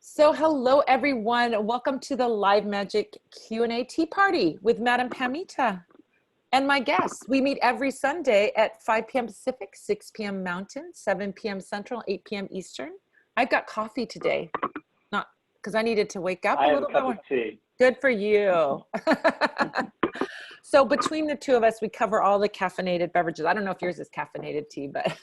So hello everyone, welcome to the live magic Q&A tea party with Madame Pamita and my guests. We meet every Sunday at 5 p.m. Pacific, 6 p.m. Mountain, 7 p.m. Central, 8 p.m. Eastern. I've got coffee today, not because I needed to wake up a little bit more. Tea. Good for you. So between the two of us, we cover all the caffeinated beverages. I don't know if yours is caffeinated tea, but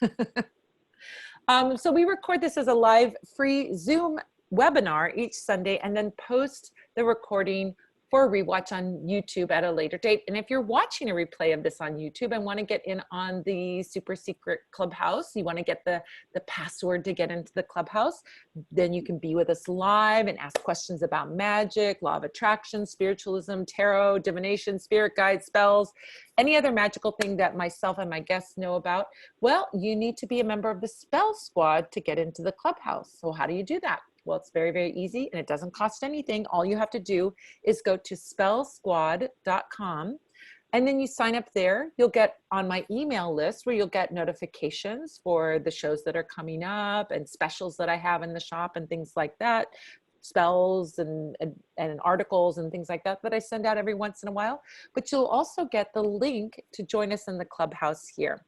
so we record this as a live free Zoom webinar each Sunday and then post the recording for a rewatch on YouTube at a later date. And if you're watching a replay of this on YouTube and want to get in on the super secret clubhouse, you want to get the password to get into the clubhouse, then you can be with us live and ask questions about magic, law of attraction, spiritualism, tarot, divination, spirit guides, spells, any other magical thing that myself and my guests know about. Well, you need to be a member of the Spell Squad to get into the clubhouse. So how do you do that? Well, it's very, very easy and it doesn't cost anything. All you have to do is go to spellsquad.com and then you sign up there. You'll get on my email list where you'll get notifications for the shows that are coming up and specials that I have in the shop and things like that, spells and articles and things like that I send out every once in a while. But you'll also get the link to join us in the clubhouse here.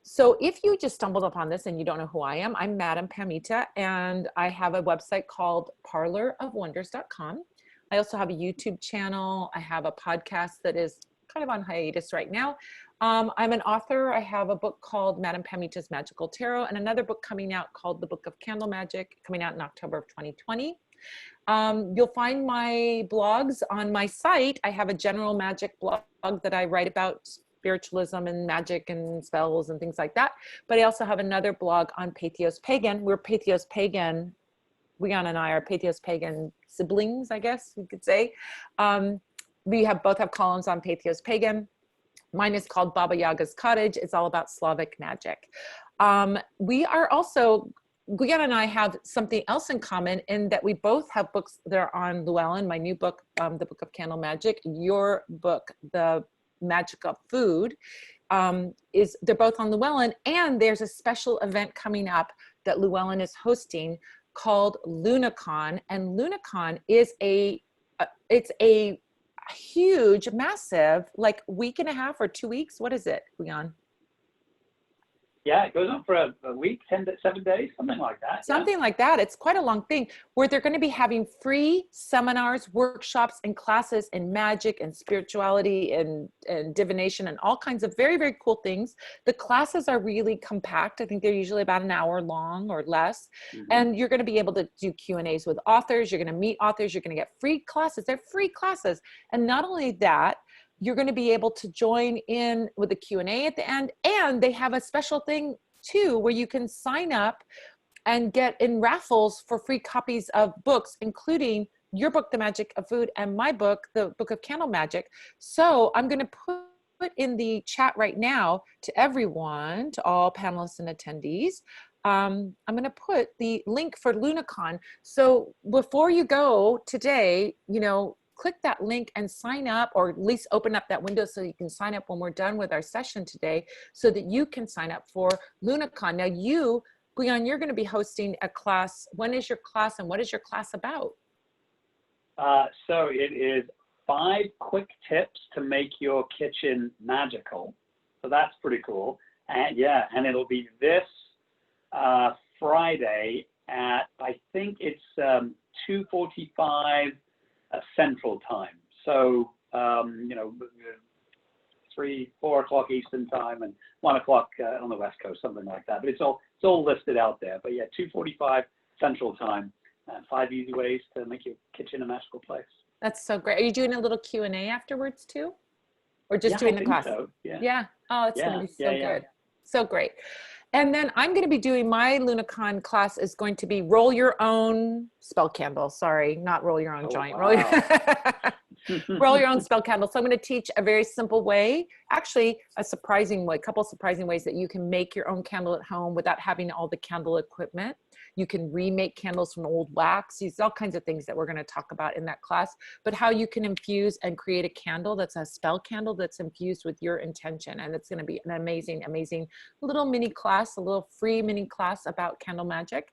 So if you just stumbled upon this and you don't know who I am, I'm Madame Pamita and I have a website called parlorofwonders.com. I also have a YouTube channel. I have a podcast that is kind of on hiatus right now. I'm an author. I have a book called Madame Pamita's Magical Tarot and another book coming out called The Book of Candle Magic, coming out in October of 2020. You'll find my blogs on my site. I have a general magic blog that I write about spiritualism and magic and spells and things like that. But I also have another blog on Patheos Pagan. We're Patheos Pagan. Gwion and I are Patheos Pagan siblings, I guess you could say. We both have columns on Patheos Pagan. Mine is called Baba Yaga's Cottage. It's all about Slavic magic. We are also, Gwion and I have something else in common in that we both have books that are on Llewellyn, my new book, The Book of Candle Magic, your book, The Magick of Food, they're both on Llewellyn, and there's a special event coming up that Llewellyn is hosting called Lunacon, and Lunacon is it's a huge, massive, like week and a half or 2 weeks. What is it, Gwion? Yeah, it goes on for a week, 7 days, something like that. Something like that. It's quite a long thing where they're going to be having free seminars, workshops, and classes in magic and spirituality and divination and all kinds of very, very cool things. The classes are really compact. I think they're usually about an hour long or less. Mm-hmm. And you're going to be able to do Q&As with authors. You're going to meet authors. You're going to get free classes. They're free classes. And not only that, you're going to be able to join in with the Q&A at the end. And they have a special thing too, where you can sign up and get in raffles for free copies of books, including your book, The Magick of Food, and my book, The Book of Candle Magic. So I'm going to put in the chat right now to everyone, to all panelists and attendees. I'm going to put the link for Lunacon. So before you go today, click that link and sign up, or at least open up that window so you can sign up when we're done with our session today so that you can sign up for Lunacon. Now you, Gwion, you're going to be hosting a class. When is your class and what is your class about? So it is 5 quick tips to make your kitchen magical. So that's pretty cool. And yeah, and it'll be this Friday at, I think it's 2:45 Central Time. So, 4 o'clock Eastern Time and 1 o'clock on the West Coast, something like that. But it's all listed out there. But yeah, 2:45 Central Time. 5 easy ways to make your kitchen a magical place. That's so great. Are you doing a little Q&A afterwards too? Or just doing the class? So, yeah. Yeah. Oh, it's going to be so good. So great. And then I'm going to be doing my Lunacon class is going to be roll your own spell candle. Sorry, not roll your own joint. Wow. Roll your own spell candle. So I'm going to teach a very simple way, actually a surprising way, a couple surprising ways that you can make your own candle at home without having all the candle equipment. You can remake candles from old wax. These all kinds of things that we're going to talk about in that class, but how you can infuse and create a candle that's a spell candle that's infused with your intention. And it's going to be an amazing, amazing little mini class, a little free mini class about candle magic.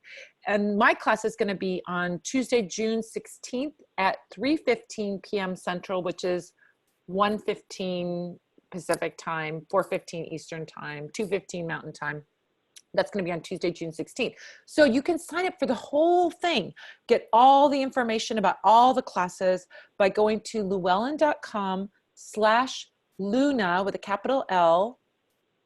And my class is going to be on Tuesday, June 16th at 3:15 p.m. Central, which is 1:15 Pacific time, 4:15 Eastern time, 2:15 Mountain time. That's going to be on Tuesday, June 16th. So you can sign up for the whole thing, get all the information about all the classes by going to llewellyn.com/Luna with a capital L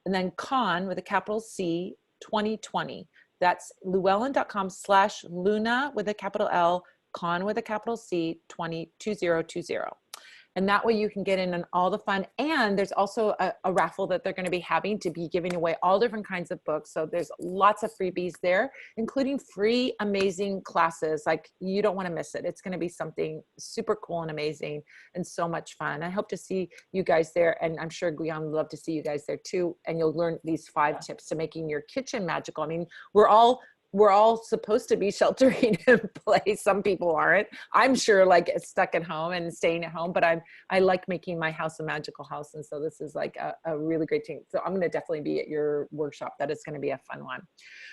and then con with a capital C 2020. That's llewellyn.com/Luna with a capital L, con with a capital C 2020. And that way you can get in on all the fun. And there's also a raffle that they're going to be having to be giving away all different kinds of books. So there's lots of freebies there, including free, amazing classes. Like, you don't want to miss it. It's going to be something super cool and amazing and so much fun. I hope to see you guys there. And I'm sure Gwion would love to see you guys there too. And you'll learn these 5 tips to making your kitchen magical. I mean, we're all supposed to be sheltering in place. Some people aren't. I'm sure, like, stuck at home and staying at home, but I like making my house a magical house. And so this is like a really great thing. So I'm going to definitely be at your workshop. That is going to be a fun one.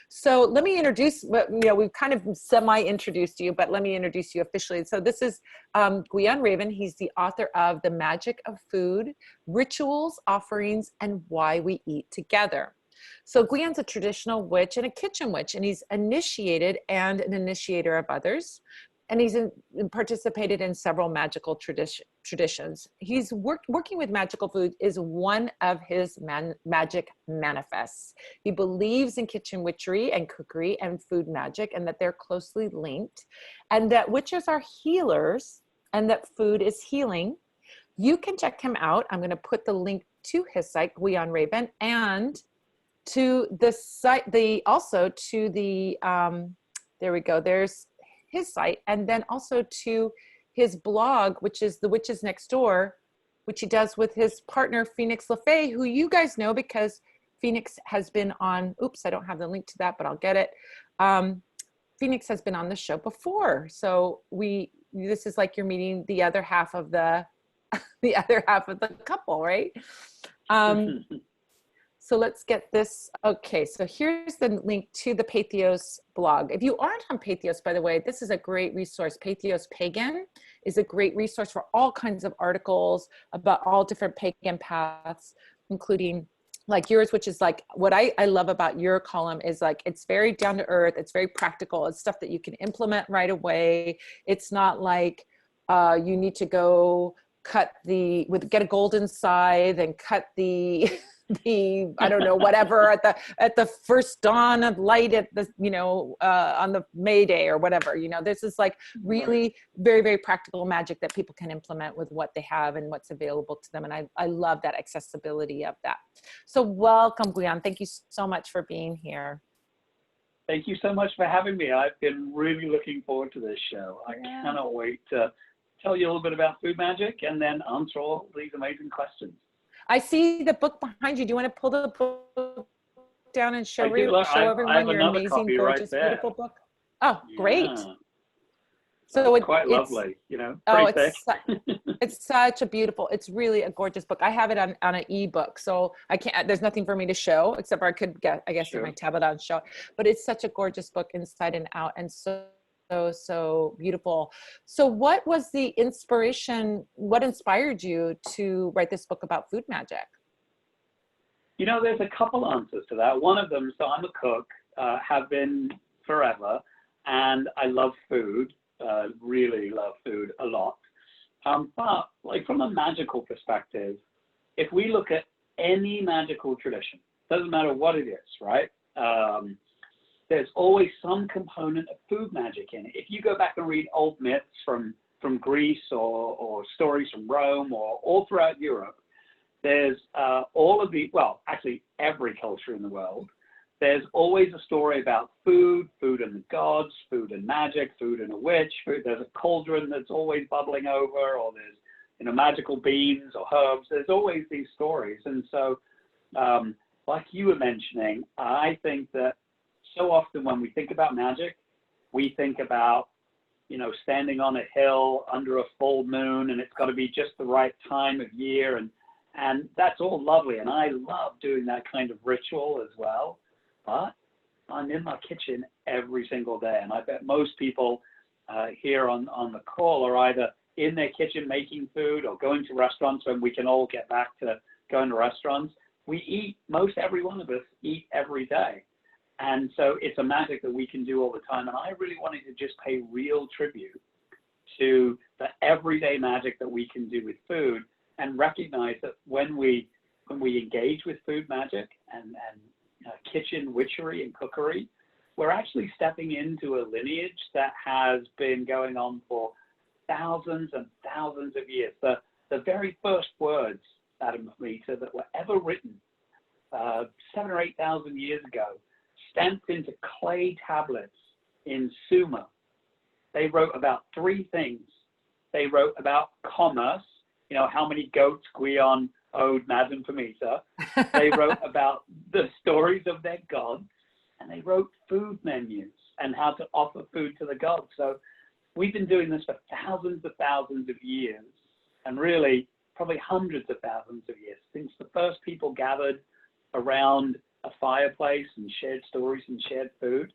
So let me introduce, we've kind of semi-introduced you, but let me introduce you officially. So this is Gwion Raven. He's the author of The Magick of Food, Rituals, Offerings, and Why We Eat Together. So Gwion's a traditional witch and a kitchen witch, and he's initiated and an initiator of others. And he's participated in several magical traditions. He's working with magical food is one of his magic manifests. He believes in kitchen witchery and cookery and food magic, and that they're closely linked, and that witches are healers and that food is healing. You can check him out. I'm going to put the link to his site, Gwion Raven, and to the site, there we go, there's his site, and then also to his blog, which is The Witches Next Door, which he does with his partner, Phoenix LaFay, who you guys know because Phoenix has been on, oops, I don't have the link to that, but I'll get it. Phoenix has been on the show before. So this is like you're meeting the other half of the couple, right? So let's get this. Okay, so here's the link to the Patheos blog. If you aren't on Patheos, by the way, this is a great resource. Patheos Pagan is a great resource for all kinds of articles about all different pagan paths, including like yours, which is like what I love about your column is like, it's very down to earth. It's very practical. It's stuff that you can implement right away. It's not like you need to go get a golden scythe and cut the I don't know, whatever at the first dawn of light at the on the May Day or whatever. This is like really very, very practical magic that people can implement with what they have and what's available to them. And I love that accessibility of that. So welcome, Gwion. Thank you so much for being here. Thank you so much for having me. I've been really looking forward to this show. I cannot wait to tell you a little bit about food magic and then answer all these amazing questions. I see the book behind you. Do you want to pull the book down and show everyone your amazing, gorgeous, beautiful book? Oh, great. So it's quite lovely, it's such a beautiful, it's really a gorgeous book. I have it on an ebook, so I can't, there's nothing for me to show, except for I could get, I guess, my tablet out and show it. But it's such a gorgeous book inside and out, and so beautiful. So what was the inspiration, what inspired you to write this book about food magic? There's a couple answers to that. One of them, so I'm a cook, have been forever, and I love food, really love food a lot. But like from a magical perspective, if we look at any magical tradition, doesn't matter what it is, right? There's always some component of food magic in it. If you go back and read old myths from Greece or stories from Rome or all throughout Europe, there's actually every culture in the world, there's always a story about food and the gods, food and magic, food and a witch. There's a cauldron that's always bubbling over, or there's magical beans or herbs. There's always these stories. And so, like you were mentioning, I think that so often when we think about magic, we think about, standing on a hill under a full moon, and it's got to be just the right time of year. And that's all lovely. And I love doing that kind of ritual as well. But I'm in my kitchen every single day. And I bet most people here on the call are either in their kitchen making food or going to restaurants when we can all get back to going to restaurants. We eat, most every one of us eat every day. And so it's a magic that we can do all the time. And I really wanted to just pay real tribute to the everyday magic that we can do with food, and recognize that when we engage with food magic and kitchen witchery and cookery, we're actually stepping into a lineage that has been going on for thousands and thousands of years. The very first words, Madame Pamita, that were ever written 7,000 or 8,000 years ago, stamped into clay tablets in Sumer. They wrote about three things. They wrote about commerce, how many goats Gwion owed Madame Pamita. They wrote about the stories of their gods, and they wrote food menus and how to offer food to the gods. So we've been doing this for thousands of years, and really probably hundreds of thousands of years, since the first people gathered around a fireplace and shared stories and shared food.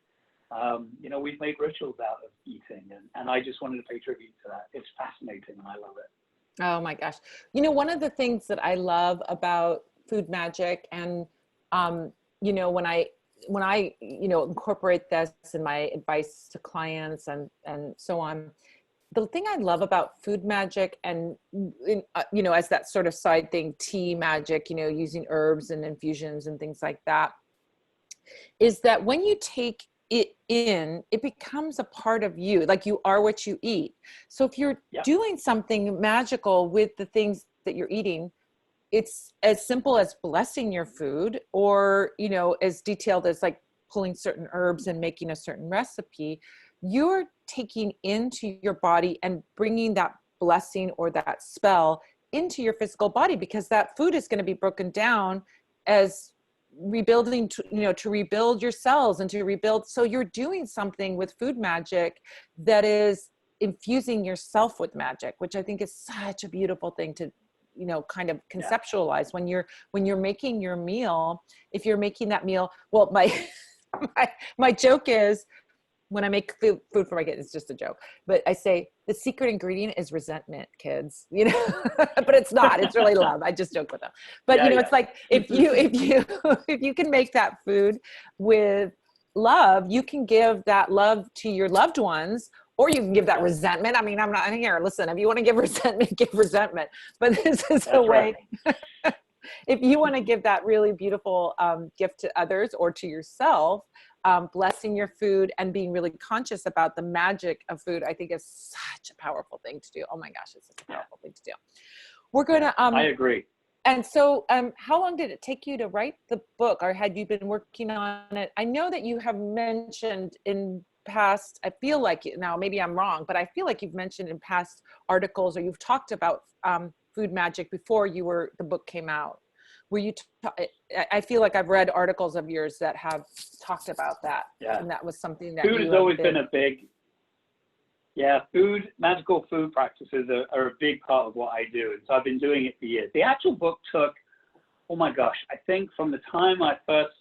We've made rituals out of eating, and I just wanted to pay tribute to that. It's fascinating, and I love it. Oh my gosh. One of the things that I love about food magic, and, when I incorporate this in my advice to clients and so on, the thing I love about food magic and, as that sort of side thing, tea magic, using herbs and infusions and things like that, is that when you take it in, it becomes a part of you, like you are what you eat. So if you're doing something magical with the things that you're eating, it's as simple as blessing your food, or, as detailed as like pulling certain herbs and making a certain recipe. You're taking into your body and bringing that blessing or that spell into your physical body, because that food is going to be broken down as rebuilding, to rebuild your cells and to rebuild. So you're doing something with food magic that is infusing yourself with magic, which I think is such a beautiful thing to, kind of conceptualize when you're making your meal. If you're making that meal, well, my joke is, when I make food for my kids, it's just a joke, but I say the secret ingredient is resentment, kids, but it's not, it's really love. I just joke with them. But it's like, if you can make that food with love, you can give that love to your loved ones, or you can give that resentment. I mean, I'm not here. Listen, if you want to give resentment, give resentment, but this is a way. If you want to give that really beautiful gift to others or to yourself, blessing your food and being really conscious about the magic of food, I think is such a powerful thing to do. Oh my gosh, it's such a powerful thing to do. We're going to, I agree. And so how long did it take you to write the book, or had you been working on it? I know that you have mentioned in past, I feel like, now maybe I'm wrong, but I feel like you've mentioned in past articles, or you've talked about food magic before the book came out. I feel like I've read articles of yours that have talked about that. Yeah. And that was something that food has always been a big, magical food practices are a big part of what I do. And so I've been doing it for years. The actual book took, oh my gosh, I think from the time I first,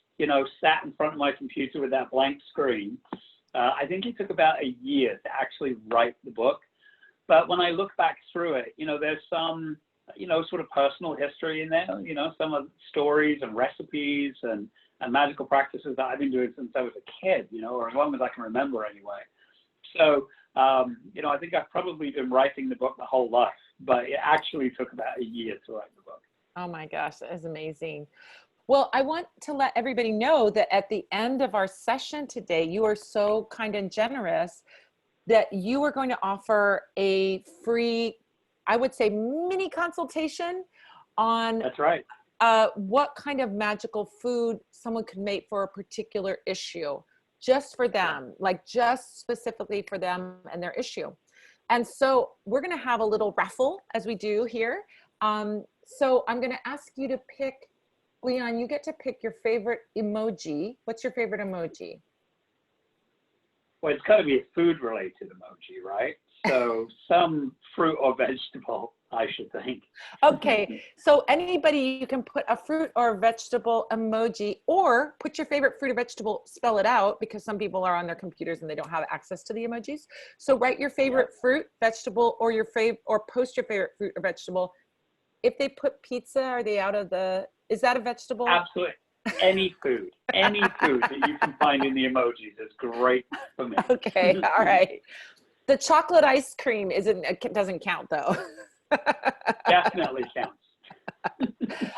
sat in front of my computer with that blank screen, I think it took about a year to actually write the book. But when I look back through it, there's some, sort of personal history in there, some of the stories and recipes and magical practices that I've been doing since I was a kid, or as long as I can remember anyway. So, I think I've probably been writing the book my whole life, but it actually took about a year to write the book. Oh my gosh, that is amazing. Well, I want to let everybody know that at the end of our session today, you are so kind and generous that you are going to offer a free, I would say, mini consultation on That's right. What kind of magical food someone could make for a particular issue, just for them, like just specifically for them and their issue. And so we're going to have a little raffle as we do here. So I'm going to ask you to pick, Gwion, you get to pick your favorite emoji. What's your favorite emoji? Well, it's got to be a food-related emoji, right? So some fruit or vegetable, I should think. Okay, so anybody, you can put a fruit or vegetable emoji, or put your favorite fruit or vegetable, spell it out, because some people are on their computers and they don't have access to the emojis. So write your favorite fruit, vegetable, or or post your favorite fruit or vegetable. If they put pizza, are they out of the, is that a vegetable? Absolutely. Any food that you can find in the emojis is great for me. Okay, all right. The chocolate ice cream doesn't count though. Definitely counts.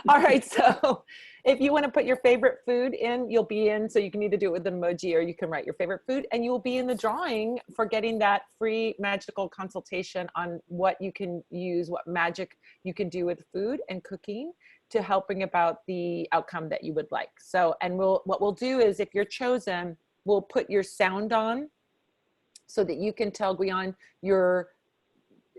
All right, so if you want to put your favorite food in, you'll be in, so you can either do it with an emoji or you can write your favorite food, and you will be in the drawing for getting that free magical consultation on what you can use, what magic you can do with food and cooking to help bring about the outcome that you would like. So, and what we'll do is, if you're chosen, we'll put your sound on so that you can tell Gwion your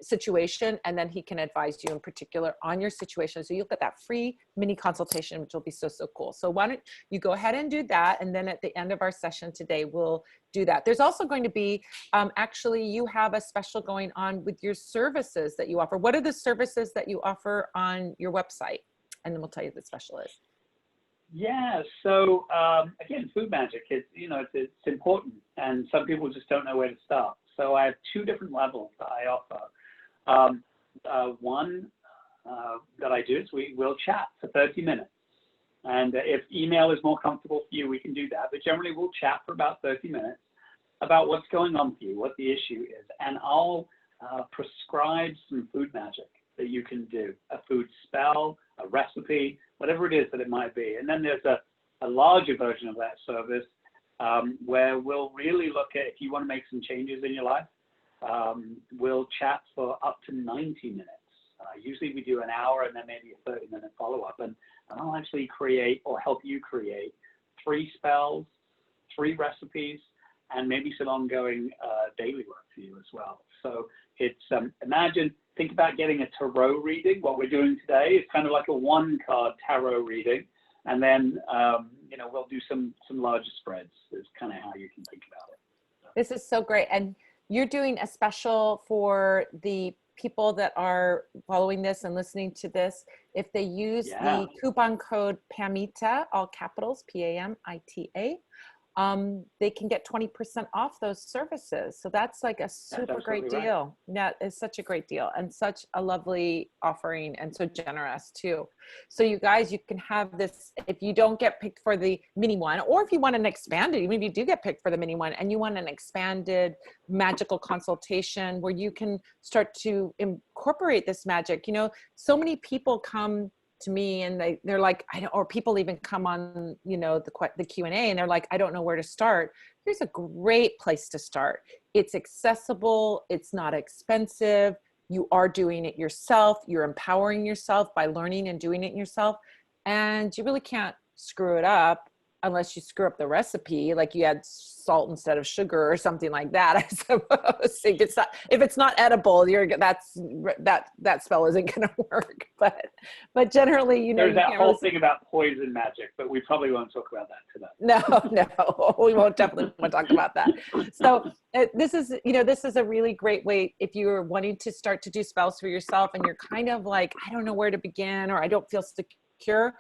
situation, and then he can advise you in particular on your situation. So you'll get that free mini consultation, which will be so, so cool. So why don't you go ahead and do that, and then at the end of our session today, we'll do that. There's also going to be, actually, you have a special going on with your services that you offer. What are the services that you offer on your website? And then we'll tell you what the special is. Yeah, so again, food magic, it's important, and some people just don't know where to start. So I have two different levels that I offer. One that I do is we'll chat for 30 minutes. And if email is more comfortable for you, we can do that. But generally, we'll chat for about 30 minutes about what's going on for you, what the issue is. And I'll prescribe some food magic that you can do, a food spell, a recipe, whatever it is that it might be. And then there's a larger version of that service where we'll really look at, if you want to make some changes in your life, we'll chat for up to 90 minutes. Usually we do an hour and then maybe a 30-minute follow-up. And I'll actually create, or help you create, 3 spells, 3 recipes, and maybe some ongoing daily work for you as well. So it's, think about getting a tarot reading. What we're doing today is kind of like a 1-card tarot reading. And then, we'll do some larger spreads. Is kind of how you can think about it. This is so great. And you're doing a special for the people that are following this and listening to this. If they use the coupon code PAMITA, all capitals, PAMITA, they can get 20% off those services. So that's like a super great deal. Right. Yeah, it's such a great deal and such a lovely offering, and so generous too. So you guys, you can have this, if you don't get picked for the mini one, or if you want an expanded, even if you do get picked for the mini one and you want an expanded magical consultation where you can start to incorporate this magic. So many people come to me and they're like, or people even come on, the Q&A, and they're like, I don't know where to start. Here's a great place to start. It's accessible. It's not expensive. You are doing it yourself. You're empowering yourself by learning and doing it yourself. And you really can't screw it up unless you screw up the recipe, like you add salt instead of sugar or something like that, I suppose. If it's not edible, that spell isn't going to work. But generally, there's that whole thing about poison magic, but we probably won't talk about that today. No, we won't definitely want to talk about that. So this is a really great way if you're wanting to start to do spells for yourself and you're kind of like, I don't know where to begin, or I don't feel secure.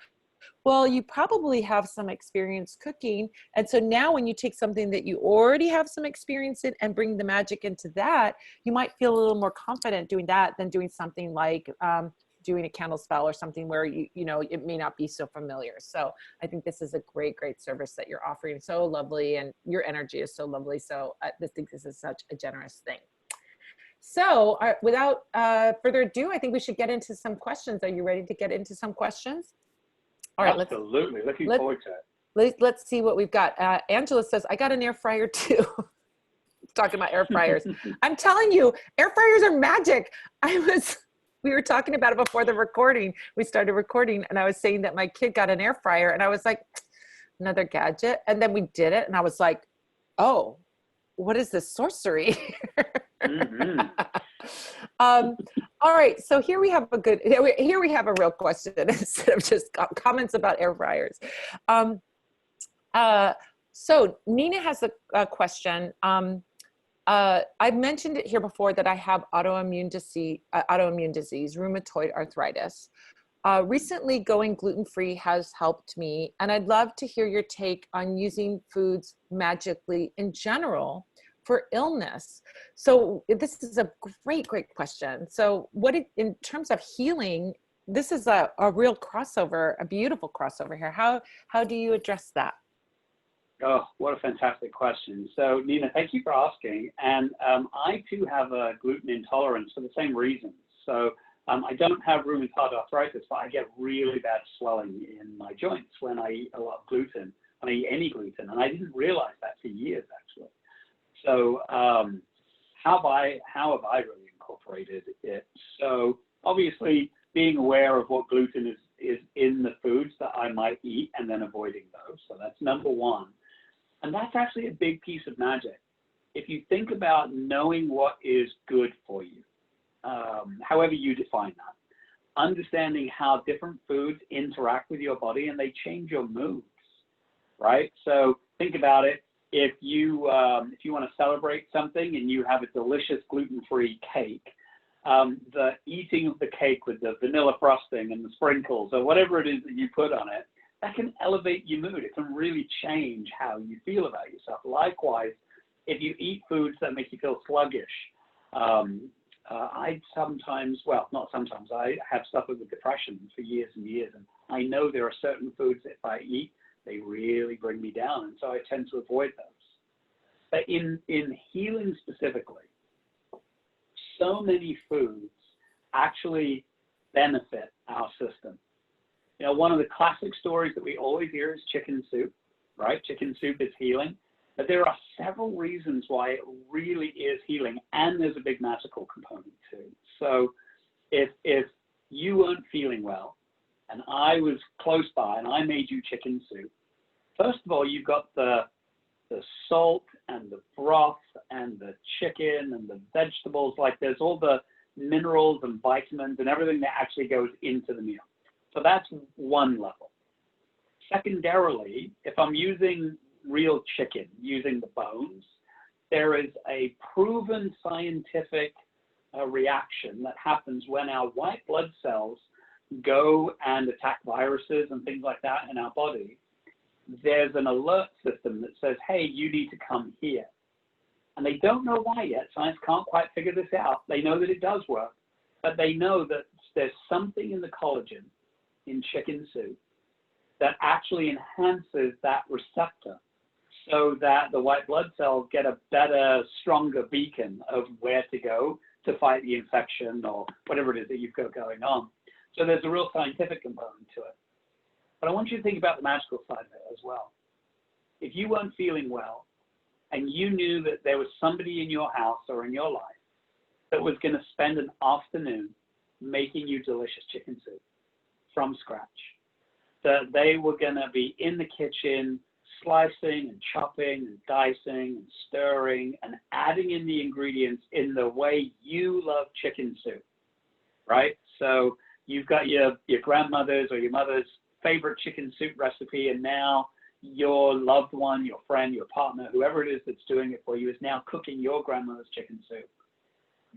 Well, you probably have some experience cooking. And so now when you take something that you already have some experience in and bring the magic into that, you might feel a little more confident doing that than doing something like doing a candle spell or something where it may not be so familiar. So I think this is a great, great service that you're offering. So lovely. And your energy is so lovely. So I think this is such a generous thing. So without further ado, I think we should get into some questions. Are you ready to get into some questions? All right, absolutely. Looking forward to it. Let's see what we've got. Angela says, I got an air fryer too. Talking about air fryers. I'm telling you, air fryers are magic. We were talking about it before the recording. We started recording and I was saying that my kid got an air fryer and I was like, another gadget. And then we did it and I was like, oh, what is this sorcery? All right, so here we have a real question instead of just comments about air fryers. So Nina has a question. I've mentioned it here before that I have autoimmune disease, rheumatoid arthritis. Recently, going gluten-free has helped me, and I'd love to hear your take on using foods magically in general for illness. So this is a great question. So in terms of healing, this is a real crossover, a beautiful crossover here. How do you address that? Oh, what a fantastic question. So Nina, thank you for asking. And I too have a gluten intolerance for the same reasons. So I don't have rheumatoid arthritis, but I get really bad swelling in my joints when I eat a lot of gluten, when I eat any gluten. And I didn't realize that for years, actually. So how have I really incorporated it? So obviously being aware of what gluten is in the foods that I might eat and then avoiding those. So that's number one. And that's actually a big piece of magic. If you think about knowing what is good for you, however you define that, understanding how different foods interact with your body and they change your moods, right? So think about it. If you want to celebrate something and you have a delicious gluten-free cake, the eating of the cake with the vanilla frosting and the sprinkles or whatever it is that you put on it, that can elevate your mood. It can really change how you feel about yourself. Likewise, if you eat foods that make you feel sluggish, I sometimes, well, not sometimes, I have suffered with depression for years and years, and I know there are certain foods that if I eat, they really bring me down, and so I tend to avoid those. But in healing specifically, so many foods actually benefit our system. You know, one of the classic stories that we always hear is chicken soup, right? Chicken soup is healing, but there are several reasons why it really is healing, and there's a big magical component too. So if you weren't feeling well, and I was close by and I made you chicken soup, first of all, you've got the salt and the broth and the chicken and the vegetables, like there's all the minerals and vitamins and everything that actually goes into the meal. So that's one level. Secondarily, if I'm using real chicken, using the bones, there is a proven scientific reaction that happens when our white blood cells go and attack viruses and things like that in our body. There's an alert system that says, hey, you need to come here. And they don't know why yet. Science can't quite figure this out. They know that it does work, but they know that there's something in the collagen in chicken soup that actually enhances that receptor so that the white blood cells get a better, stronger beacon of where to go to fight the infection or whatever it is that you've got going on. So there's a real scientific component to it. But I want you to think about the magical side of it as well. If you weren't feeling well and you knew that there was somebody in your house or in your life that was going to spend an afternoon making you delicious chicken soup from scratch, that they were going to be in the kitchen slicing and chopping and dicing and stirring and adding in the ingredients in the way you love chicken soup, right? So you've got your grandmother's or your mother's favorite chicken soup recipe, and now your loved one, your friend, your partner, whoever it is that's doing it for you is now cooking your grandmother's chicken soup.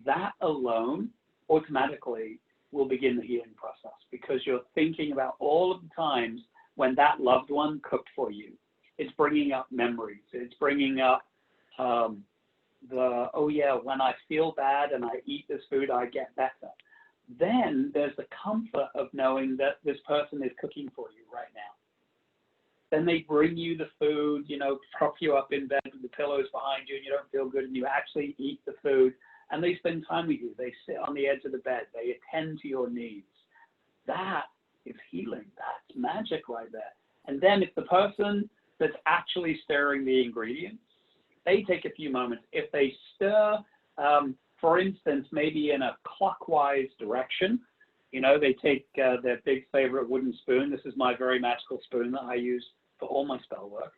That alone automatically will begin the healing process because you're thinking about all of the times when that loved one cooked for you. It's bringing up memories. It's bringing up oh yeah, when I feel bad and I eat this food, I get better. Then there's the comfort of knowing that this person is cooking for you right now. Then they bring you the food, you know, prop you up in bed with the pillows behind you and you don't feel good and you actually eat the food and they spend time with you. They sit on the edge of the bed. They attend to your needs. That is healing. That's magic right there. And then if the person that's actually stirring the ingredients, they take a few moments. If they stir, for instance, maybe in a clockwise direction, you know, they take their big favorite wooden spoon. This is my very magical spoon that I use for all my spell work.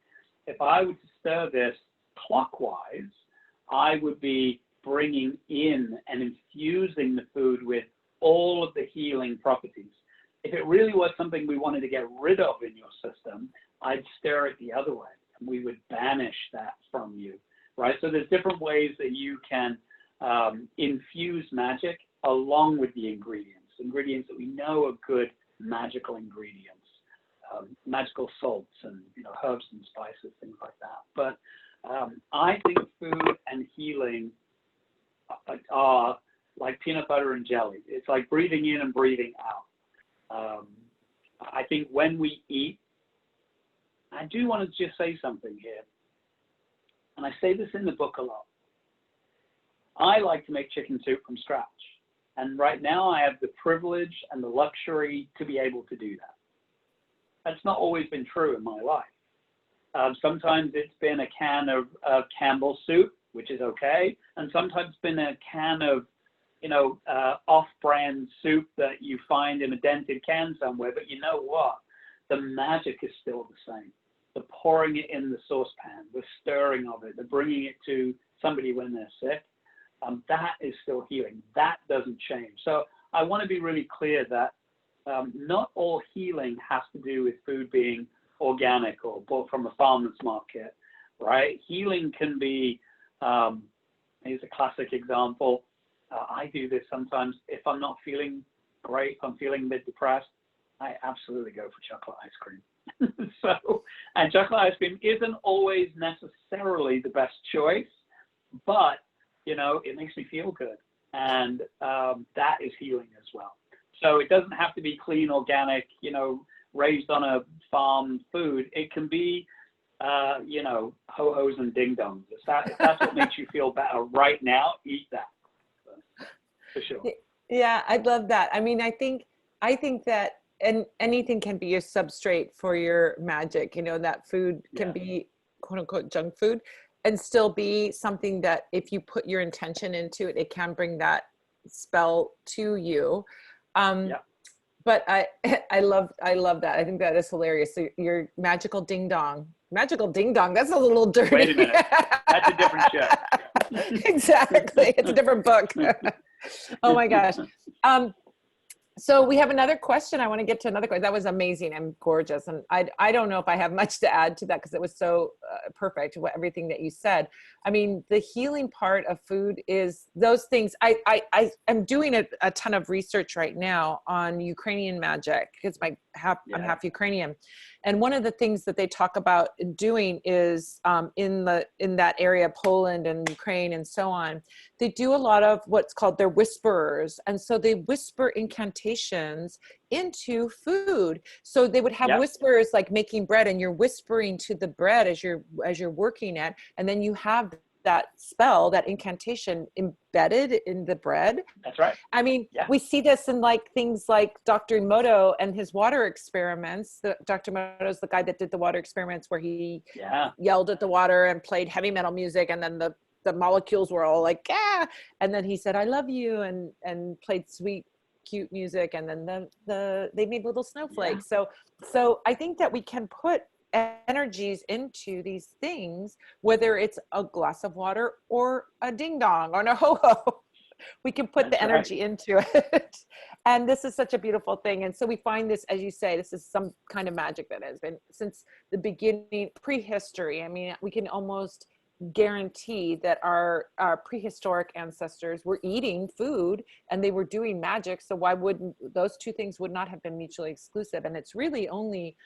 If I were to stir this clockwise, I would be bringing in and infusing the food with all of the healing properties. If it really was something we wanted to get rid of in your system, I'd stir it the other way, and we would banish that from you, right? So there's different ways that you can infuse magic along with the ingredients that we know are good magical ingredients, magical salts and herbs and spices, things like that. But I think food and healing are like peanut butter and jelly. It's like breathing in and breathing out. I think when we eat, I do want to just say something here, and I say this in the book a lot. I like to make chicken soup from scratch, and right now I have the privilege and the luxury to be able to do that. That's not always been true in my life. Sometimes it's been a can of Campbell's soup, which is okay, and sometimes it's been a can of off-brand soup that you find in a dented can somewhere. But you know what? The magic is still the same. The pouring it in the saucepan, the stirring of it, the bringing it to somebody when they're sick, that is still healing. That doesn't change. So I want to be really clear that not all healing has to do with food being organic or bought from a farmer's market, right? Healing can be, here's a classic example. I do this sometimes. If I'm not feeling great, if I'm feeling a bit depressed, I absolutely go for chocolate ice cream. And chocolate ice cream isn't always necessarily the best choice, but, it makes me feel good. And that is healing as well. So it doesn't have to be clean, organic, raised on a farm food. It can be, ho-hos and ding-dongs. If that's what makes you feel better right now, eat that. For sure. Yeah, I love that. I mean, I think that anything can be a substrate for your magic, that food can be quote unquote junk food and still be something that if you put your intention into it, it can bring that spell to you. But I love that. I think that is hilarious. So your magical ding dong, that's a little dirty. Wait a minute. That's a different show. Exactly. It's a different book. Oh my gosh. So we have another question. I want to get to another question. That was amazing and gorgeous. And I don't know if I have much to add to that because it was so perfect, everything that you said. I mean, the healing part of food is those things. I am doing a ton of research right now on Ukrainian magic because I'm half Ukrainian. And one of the things that they talk about doing is in that area, Poland and Ukraine and so on, they do a lot of what's called their whisperers. And so they whisper incantations into food. So they would have whisperers like making bread, and you're whispering to the bread as you're working it. And then you have that spell, that incantation embedded in the bread. That's right. I mean, we see this in like things like Dr. Emoto and his water experiments. Dr. Emoto is the guy that did the water experiments where he yelled at the water and played heavy metal music, and then the molecules were all like, and then he said, I love you, and played sweet, cute music, and then they made little snowflakes. So I think that we can put energies into these things, whether it's a glass of water or a ding dong or a ho-ho. We can put the energy into it. And this is such a beautiful thing. And so we find this, as you say, this is some kind of magic that has been since the beginning, prehistory. I mean, we can almost guarantee that our prehistoric ancestors were eating food and they were doing magic. So why wouldn't those two things would not have been mutually exclusive? And it's really only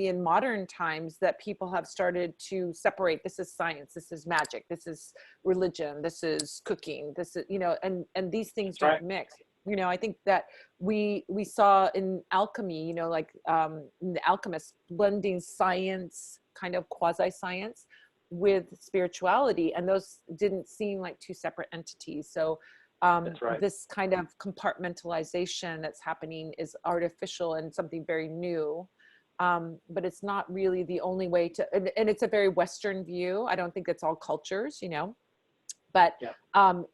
in modern times that people have started to separate. This is science, this is magic, this is religion, this is cooking, this is, and these things don't mix. I think that we saw in alchemy, like the alchemists blending science, kind of quasi-science, with spirituality, and those didn't seem like two separate entities. So this kind of compartmentalization that's happening is artificial and something very new. But it's not really the only way to, and it's a very Western view. I don't think it's all cultures, but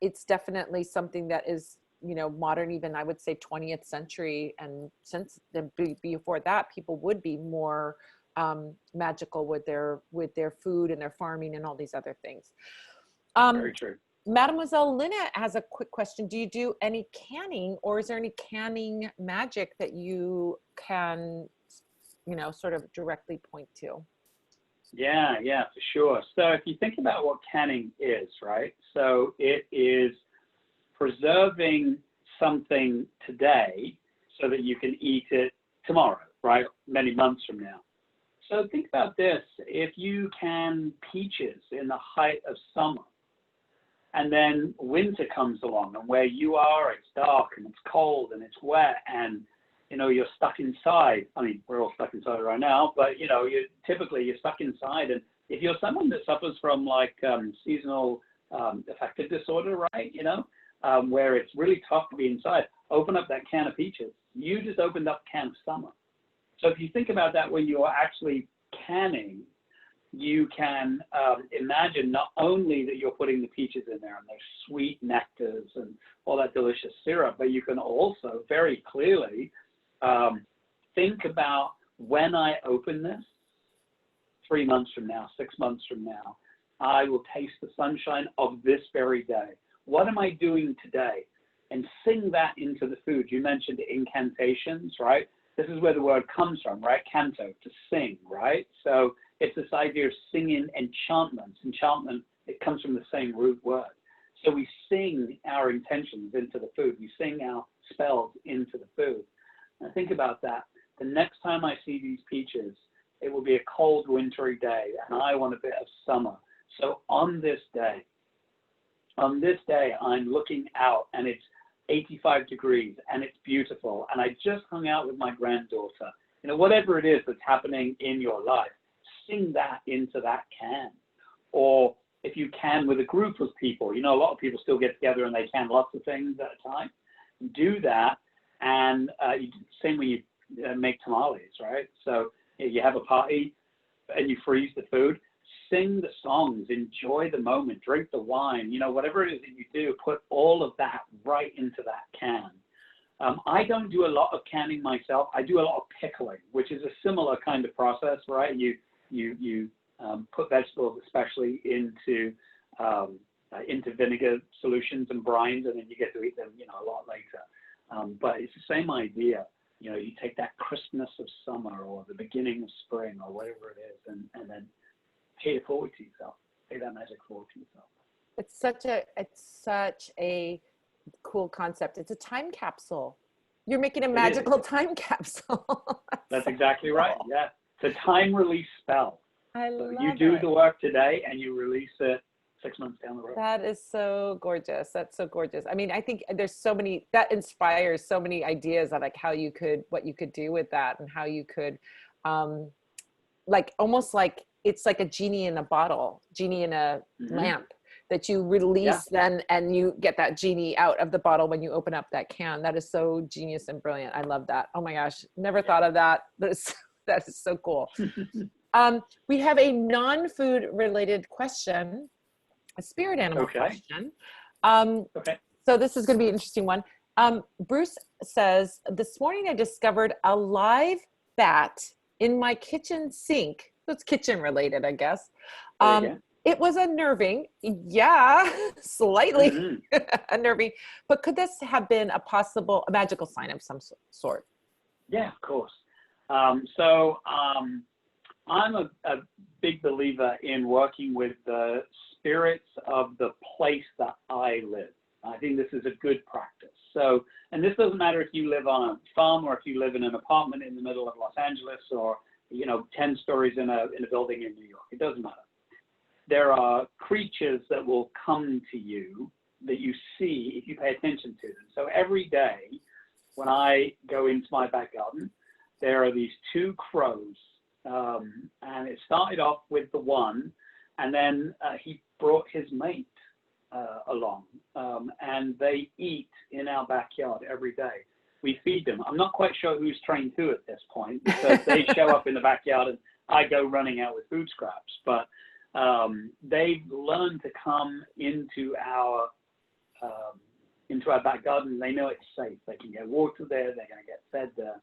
it's definitely something that is, modern, even I would say 20th century. And since before that, people would be more magical with their food and their farming and all these other things. Very true. Mademoiselle Lynette has a quick question. Do you do any canning, or is there any canning magic that you can, sort of directly point to? Yeah, for sure. So if you think about what canning is, right? So it is preserving something today so that you can eat it tomorrow, right? Many months from now. So think about this. If you can peaches in the height of summer, and then winter comes along, and where you are, it's dark and it's cold and it's wet, and you're stuck inside. I mean, we're all stuck inside right now, but you're stuck inside. And if you're someone that suffers from like seasonal affective disorder, right? Where it's really tough to be inside, open up that can of peaches. You just opened up a can of summer. So if you think about that when you are actually canning, you can imagine not only that you're putting the peaches in there and those sweet nectars and all that delicious syrup, but you can also very clearly think about, when I open this 3 months from now, 6 months from now, I will taste the sunshine of this very day. What am I doing today? And sing that into the food. You mentioned incantations, right? This is where the word comes from, right? Canto, to sing, right? So it's this idea of singing enchantments. Enchantment, it comes from the same root word. So we sing our intentions into the food. We sing our spells into the food. And think about that. The next time I see these peaches, it will be a cold, wintry day, and I want a bit of summer. So on this day, I'm looking out, and it's 85 degrees, and it's beautiful, and I just hung out with my granddaughter. Whatever it is that's happening in your life, sing that into that can. Or if you can with a group of people, a lot of people still get together and they can lots of things at a time. Do that, and same when you make tamales, right? So you have a party and you freeze the food. Sing the songs, enjoy the moment, drink the wine, whatever it is that you do, put all of that right into that can. I don't do a lot of canning myself. I do a lot of pickling, which is a similar kind of process, right? You put vegetables especially into vinegar solutions and brines, and then you get to eat them, a lot later. But it's the same idea. You take that crispness of summer or the beginning of spring or whatever it is, and then pay it forward to yourself. Pay that magic forward to yourself. It's such a cool concept. It's a time capsule. You're making a magical time capsule. That's exactly right. Yeah. It's a time release spell. I love it. You do the work today and you release it 6 months down the road. That is so gorgeous. That's so gorgeous. I mean, I think there's so many, that inspires so many ideas of like what you could do with that, and how you could almost like it's like a genie in a bottle, genie in a lamp that you release then, and you get that genie out of the bottle when you open up that can. That is so genius and brilliant. I love that. Oh my gosh. Never thought of that. That is so cool. We have a non-food related question, a spirit animal question. So this is going to be an interesting one. Bruce says, this morning I discovered a live bat in my kitchen sink. So it's kitchen related, I guess. It was unnerving. Yeah, slightly unnerving. But could this have been a magical sign of some sort? Yeah, of course. So I'm a big believer in working with the spirits of the place that I live. I think this is a good practice. So, and this doesn't matter if you live on a farm or if you live in an apartment in the middle of Los Angeles, or 10 stories in a building in New York. It doesn't matter. There are creatures that will come to you that you see if you pay attention to them. So every day when I go into my back garden, there are these 2 crows, and it started off with the one, and then he brought his mate along, and they eat in our backyard every day. We feed them. I'm not quite sure who's trained who at this point, because they show up in the backyard and I go running out with food scraps. But they've learned to come into our back garden. They know it's safe. They can get water there. They're going to get fed there.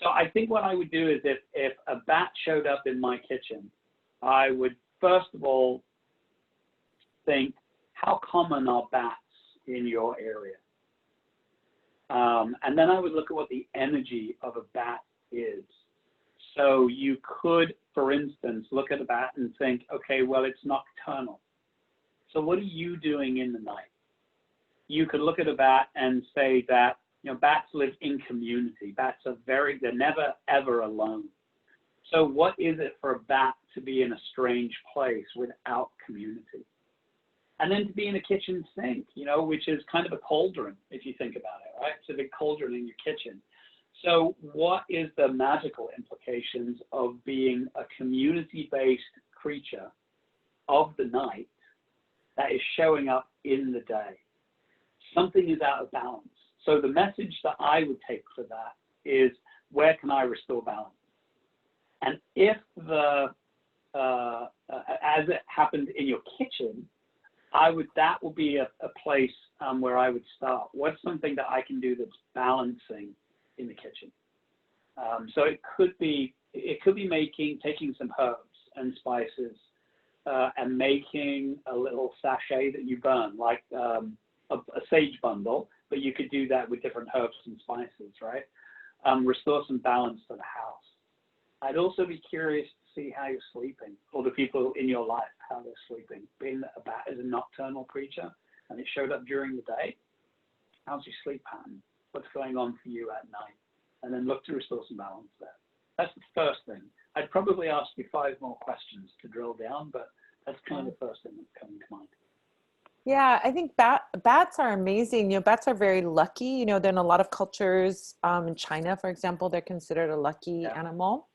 So I think what I would do is if a bat showed up in my kitchen, I would first of all think, how common are bats in your area? And then I would look at what the energy of a bat is. So you could, for instance, look at a bat and think, okay, well, it's nocturnal. So what are you doing in the night? You could look at a bat and say that, you know, bats live in community. Bats are they're never, ever alone. So what is it for a bat to be in a strange place without community? And then to be in a kitchen sink, you know, which is kind of a cauldron, if you think about it, right? It's a big cauldron in your kitchen. So what is the magical implications of being a community-based creature of the night that is showing up in the day? Something is out of balance. So the message that I would take for that is, where can I restore balance? And if as it happened in your kitchen, that will be a place where I would start. What's something that I can do that's balancing in the kitchen? So it could be taking some herbs and spices and making a little sachet that you burn, like a sage bundle, but you could do that with different herbs and spices, right? Restore some balance to the house. I'd also be curious to see how you're sleeping, or the people in your life, how they're sleeping. Being that a bat is a nocturnal creature and it showed up during the day, how's your sleep pattern? What's going on for you at night? And then look to restore some balance there. That's the first thing. I'd probably ask you 5 more questions to drill down, but that's kind of the first thing that's coming to mind. Yeah, I think bats are amazing. You know, bats are very lucky. You know, in a lot of cultures, in China, for example, they're considered a lucky animal.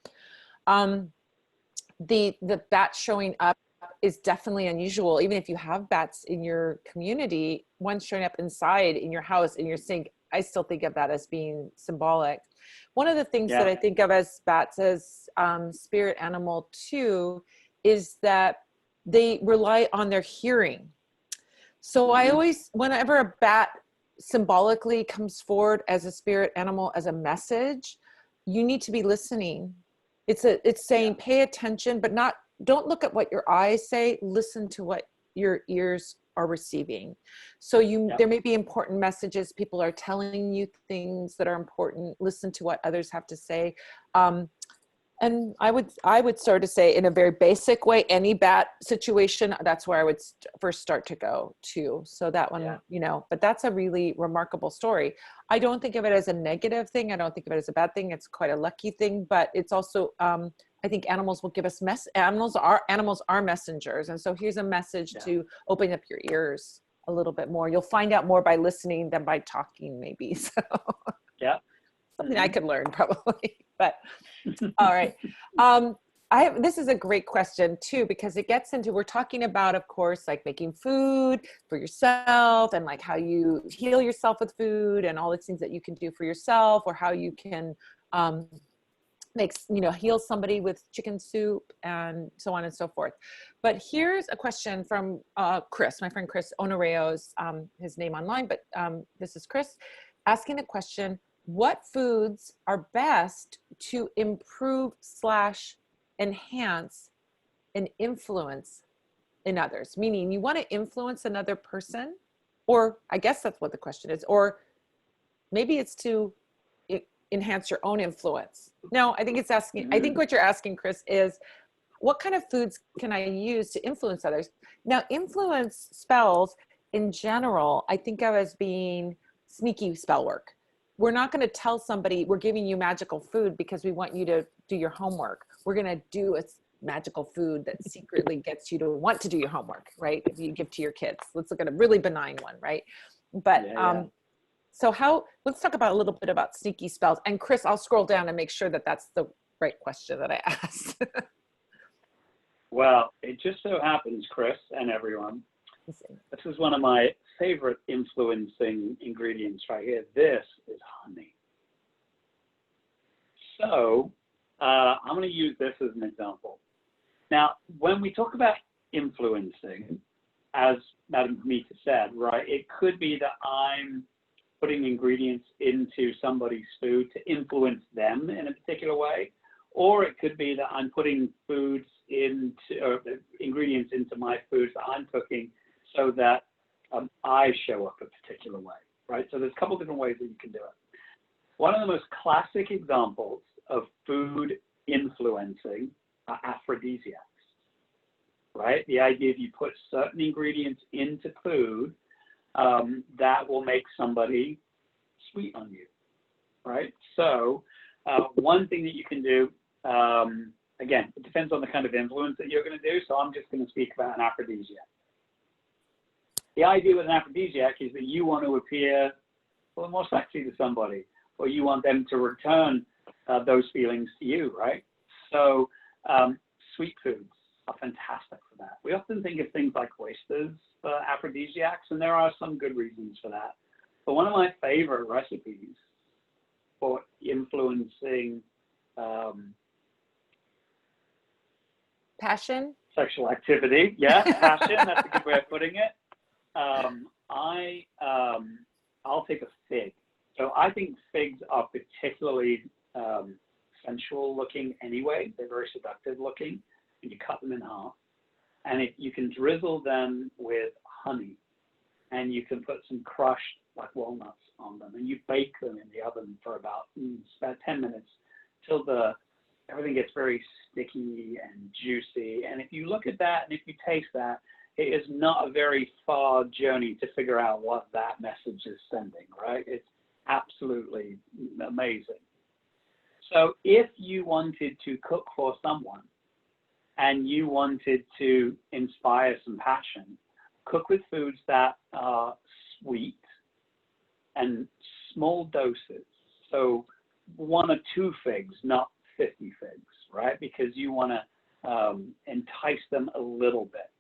The bat showing up is definitely unusual. Even if you have bats in your community, one showing up inside in your house, in your sink, I still think of that as being symbolic. One of the things that I think of as bats as spirit animal too, is that they rely on their hearing. So I always, whenever a bat symbolically comes forward as a spirit animal, as a message, you need to be listening. It's saying, pay attention, but don't look at what your eyes say, listen to what your ears are receiving. So there may be important messages. People are telling you things that are important. Listen to what others have to say. And I would sort of say, in a very basic way, any bat situation, that's where I would first start to go to. So that one, you know, but that's a really remarkable story. I don't think of it as a negative thing. I don't think of it as a bad thing. It's quite a lucky thing, but it's also, I think animals will give us animals are messengers. And so here's a message to open up your ears a little bit more. You'll find out more by listening than by talking, maybe. So something I could learn probably, but all right. This is a great question too, because it gets into, we're talking about, of course, like making food for yourself and like how you heal yourself with food and all the things that you can do for yourself, or how you can heal somebody with chicken soup and so on and so forth. But here's a question from Chris, my friend Chris Onoreo's his name online, but this is Chris asking a question. What foods are best to improve / enhance an influence in others? Meaning you want to influence another person, or I guess that's what the question is, or maybe it's to enhance your own influence. No, I think it's asking, I think what you're asking, Chris, is what kind of foods can I use to influence others? Now, influence spells in general, I think of as being sneaky spell work. We're not going to tell somebody we're giving you magical food because we want you to do your homework. We're going to do a magical food that secretly gets you to want to do your homework, right? If you give to your kids, let's look at a really benign one, right? But so let's talk about a little bit about sneaky spells. And Chris, I'll scroll down and make sure that that's the right question that I asked. Well, it just so happens, Chris and everyone, this is one of my favorite influencing ingredients right here. This is honey. So I'm going to use this as an example. Now, when we talk about influencing, as Madame Pamita said, right, it could be that I'm putting ingredients into somebody's food to influence them in a particular way, or it could be that I'm putting ingredients into my foods that I'm cooking so that I show up a particular way, right? So there's a couple different ways that you can do it. One of the most classic examples of food influencing are aphrodisiacs, right? The idea if you put certain ingredients into food, that will make somebody sweet on you, right? So one thing that you can do, again, it depends on the kind of influence that you're going to do, so I'm just going to speak about an aphrodisiac. The idea with an aphrodisiac is that you want to appear, well, more sexy to somebody, or you want them to return those feelings to you, right? So sweet foods are fantastic for that. We often think of things like oysters for aphrodisiacs, and there are some good reasons for that. But one of my favorite recipes for influencing Passion? sexual activity, yeah, passion, that's a good way of putting it. I'll take a fig. So I think figs are particularly sensual looking anyway. They're very seductive looking. And you cut them in half. And you can drizzle them with honey. And you can put some crushed like walnuts on them. And you bake them in the oven for about 10 minutes till everything gets very sticky and juicy. And if you look at that and if you taste that, it is not a very far journey to figure out what that message is sending, right? It's absolutely amazing. So if you wanted to cook for someone and you wanted to inspire some passion, cook with foods that are sweet and small doses. So 1 or 2 figs, not 50 figs, right? Because you want to entice them a little bit.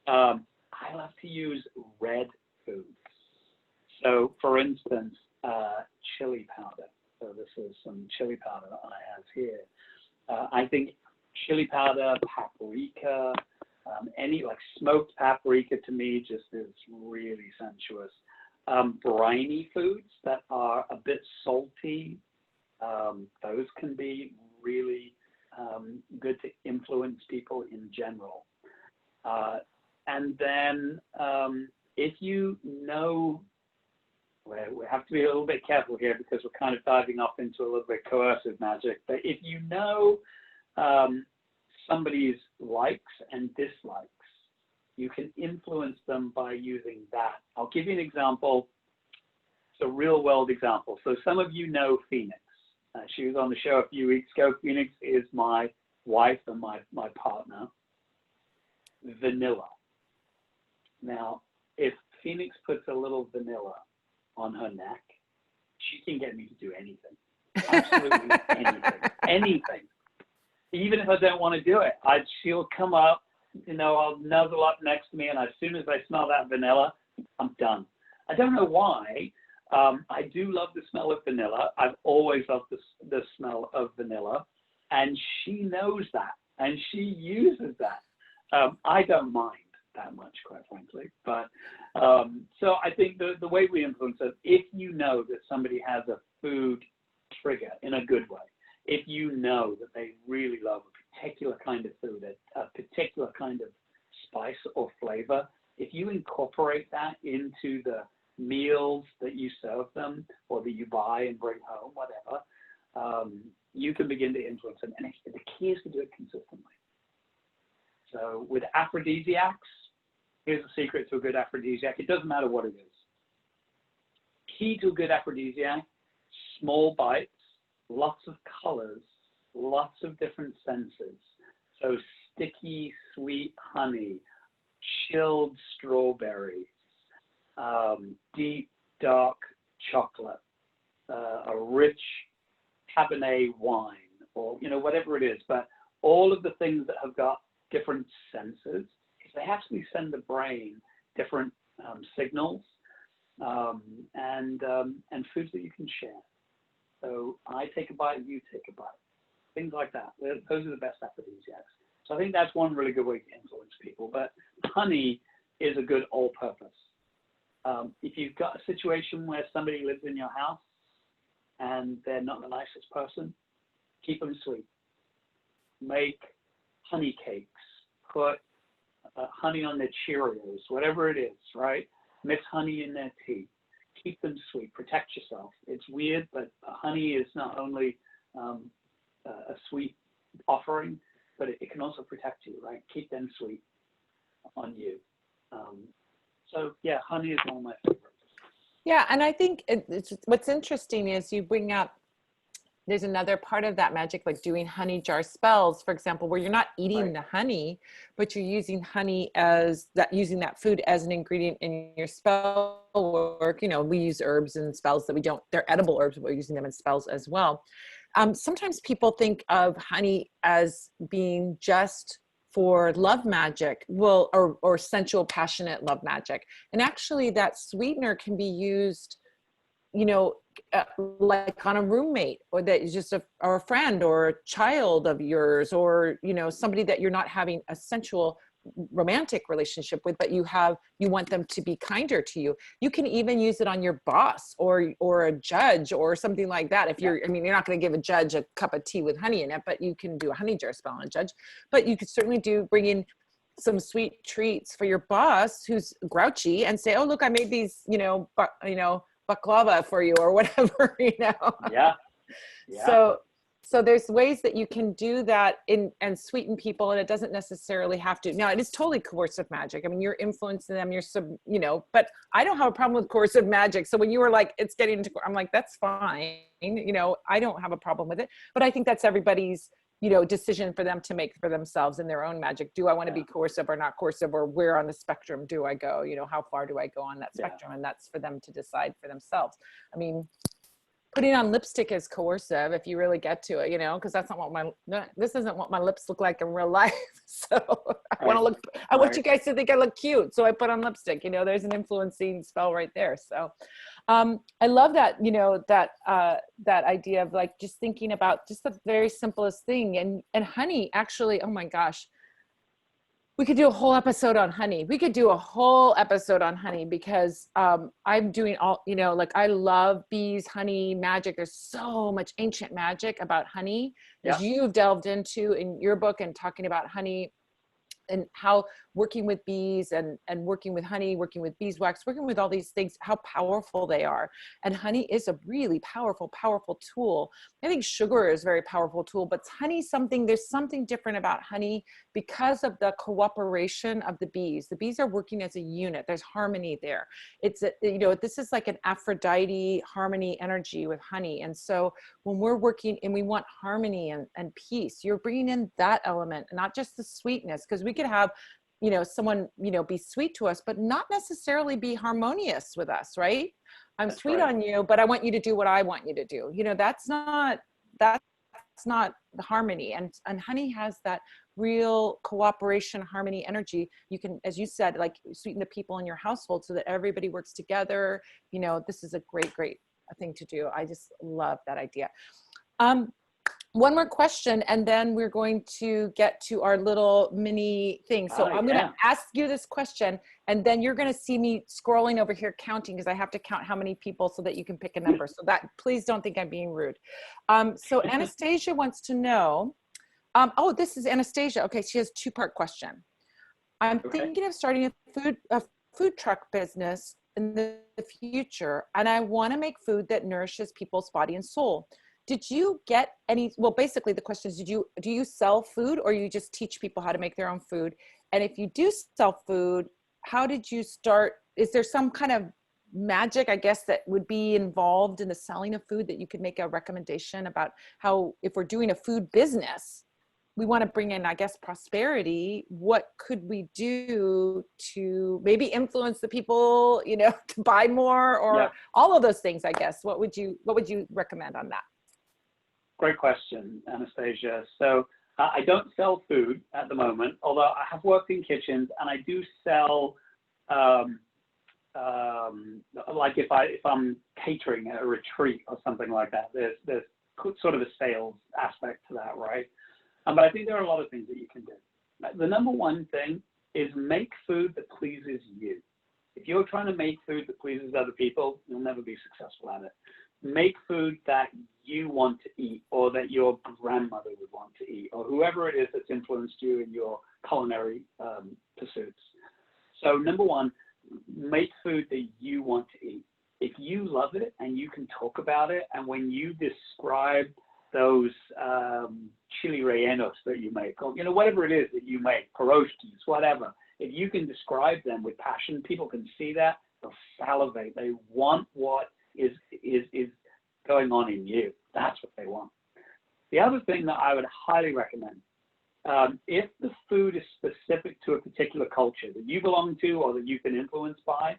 I love to use red foods. So, for instance, chili powder. So this is some chili powder that I have here. I think chili powder, paprika, any like smoked paprika to me just is really sensuous. Briny foods that are a bit salty, those can be really good to influence people in general. And then if you know, we have to be a little bit careful here because we're kind of diving off into a little bit coercive magic, but if you know somebody's likes and dislikes, you can influence them by using that. I'll give you an example. It's a real world example. So some of you know Phoenix. She was on the show a few weeks ago. Phoenix is my wife and my partner. Vanilla. Now, if Phoenix puts a little vanilla on her neck, she can get me to do anything. Absolutely anything. Anything. Even if I don't want to do it, she'll come up, I'll nuzzle up next to me, and as soon as I smell that vanilla, I'm done. I don't know why. I do love the smell of vanilla. I've always loved the smell of vanilla, and she knows that, and she uses that. I don't mind that much, quite frankly. But so I think the way we influence it, if you know that somebody has a food trigger in a good way, if you know that they really love a particular kind of food, a particular kind of spice or flavor, if you incorporate that into the meals that you serve them or that you buy and bring home, whatever, you can begin to influence them. And the key is to do it consistently. So with aphrodisiacs, here's the secret to a good aphrodisiac. It doesn't matter what it is. Key to a good aphrodisiac, small bites, lots of colors, lots of different senses. So sticky, sweet honey, chilled strawberries, deep, dark chocolate, a rich Cabernet wine, or, whatever it is. But all of the things that have got different senses, they actually send the brain different signals and foods that you can share. So I take a bite, you take a bite. Things like that. Those are the best aphrodisiacs. So I think that's one really good way to influence people. But honey is a good all-purpose. If you've got a situation where somebody lives in your house and they're not the nicest person, keep them sweet. Make honey cakes. Put honey on their Cheerios, whatever it is, right? Mix honey in their tea. Keep them sweet. Protect yourself. It's weird, but honey is not only a sweet offering, but it can also protect you, right? Keep them sweet on you. So yeah, honey is one of my favorites. Yeah, and I think what's interesting is you bring up, there's another part of that magic, like doing honey jar spells, for example, where you're not eating the honey, but you're using honey as that, using that food as an ingredient in your spell work. You know, we use herbs and spells that we don't, they're edible herbs, but we're using them in spells as well. Sometimes people think of honey as being just for love magic, well, or sensual, passionate love magic. And actually that sweetener can be used, you know, like on a roommate, or that is just or a friend or a child of yours, or, you know, somebody that you're not having a sensual romantic relationship with, but you want them to be kinder to you. You can even use it on your boss or a judge or something like that. If you're, I mean, you're not going to give a judge a cup of tea with honey in it, but you can do a honey jar spell on a judge. But you could certainly bring in some sweet treats for your boss who's grouchy and say, oh, look, I made these, baklava for you or whatever, Yeah. So there's ways that you can do that and sweeten people, and it doesn't necessarily have to. Now, it is totally coercive magic. I mean, you're influencing them, but I don't have a problem with coercive magic. So when you were like, it's getting into, I'm like, that's fine. I don't have a problem with it, but I think that's everybody's, decision for them to make for themselves in their own magic. Do I want to be coercive or not coercive, or where on the spectrum do I go? How far do I go on that spectrum? And that's for them to decide for themselves. I mean, putting on lipstick is coercive if you really get to it, because that's not what this isn't what my lips look like in real life. So I want you guys to think I look cute. So I put on lipstick, there's an influencing spell right there. So I love that, that idea of like, just thinking about just the very simplest thing. And honey, actually, oh my gosh, we could do a whole episode on honey. Because I'm doing all, like I love bees, honey, magic. There's so much ancient magic about honey as you've delved into in your book, and talking about honey and how working with bees and working with honey, working with beeswax, working with all these things, how powerful they are. And honey is a really powerful, powerful tool. I think sugar is a very powerful tool, but honey, there's something different about honey because of the cooperation of the bees. The bees are working as a unit. There's harmony there. This is like an Aphrodite harmony energy with honey. And so when we're working and we want harmony and peace, you're bringing in that element, not just the sweetness, because we could have, someone, be sweet to us, but not necessarily be harmonious with us, right? That's sweet on you, but I want you to do what I want you to do. That's not the harmony. And honey has that real cooperation, harmony, energy. You can, as you said, like sweeten the people in your household so that everybody works together. This is a great, great thing to do. I just love that idea. One more question, and then we're going to get to our little mini thing. So I'm going to ask you this question, and then you're going to see me scrolling over here counting, because I have to count how many people so that you can pick a number. So that, please don't think I'm being rude. So Anastasia wants to know, this is Anastasia. Okay, she has a two-part question. I'm thinking of starting a food truck business in the future, and I want to make food that nourishes people's body and soul. Did you get any, well, basically the question is, do you sell food, or you just teach people how to make their own food? And if you do sell food, how did you start? Is there some kind of magic, I guess, that would be involved in the selling of food, that you could make a recommendation about how, if we're doing a food business, we want to bring in, I guess, prosperity, what could we do to maybe influence the people, to buy more, or all of those things, I guess? What would you recommend on that? Great question, Anastasia. So I don't sell food at the moment, although I have worked in kitchens, and I do sell, like if I'm catering a retreat or something like that, there's sort of a sales aspect to that, right? But I think there are a lot of things that you can do. The number one thing is make food that pleases you. If you're trying to make food that pleases other people, you'll never be successful at it. Make food that you want to eat, or that your grandmother would want to eat, or whoever it is that's influenced you in your culinary pursuits. So number one, make food that you want to eat. If you love it and you can talk about it, and when you describe those chili rellenos that you make, or whatever it is that you make, pierogies, whatever, if you can describe them with passion, people can see that, they'll salivate. They want what is going on in you. That's what they want. The other thing that I would highly recommend, if the food is specific to a particular culture that you belong to or that you've been influenced by,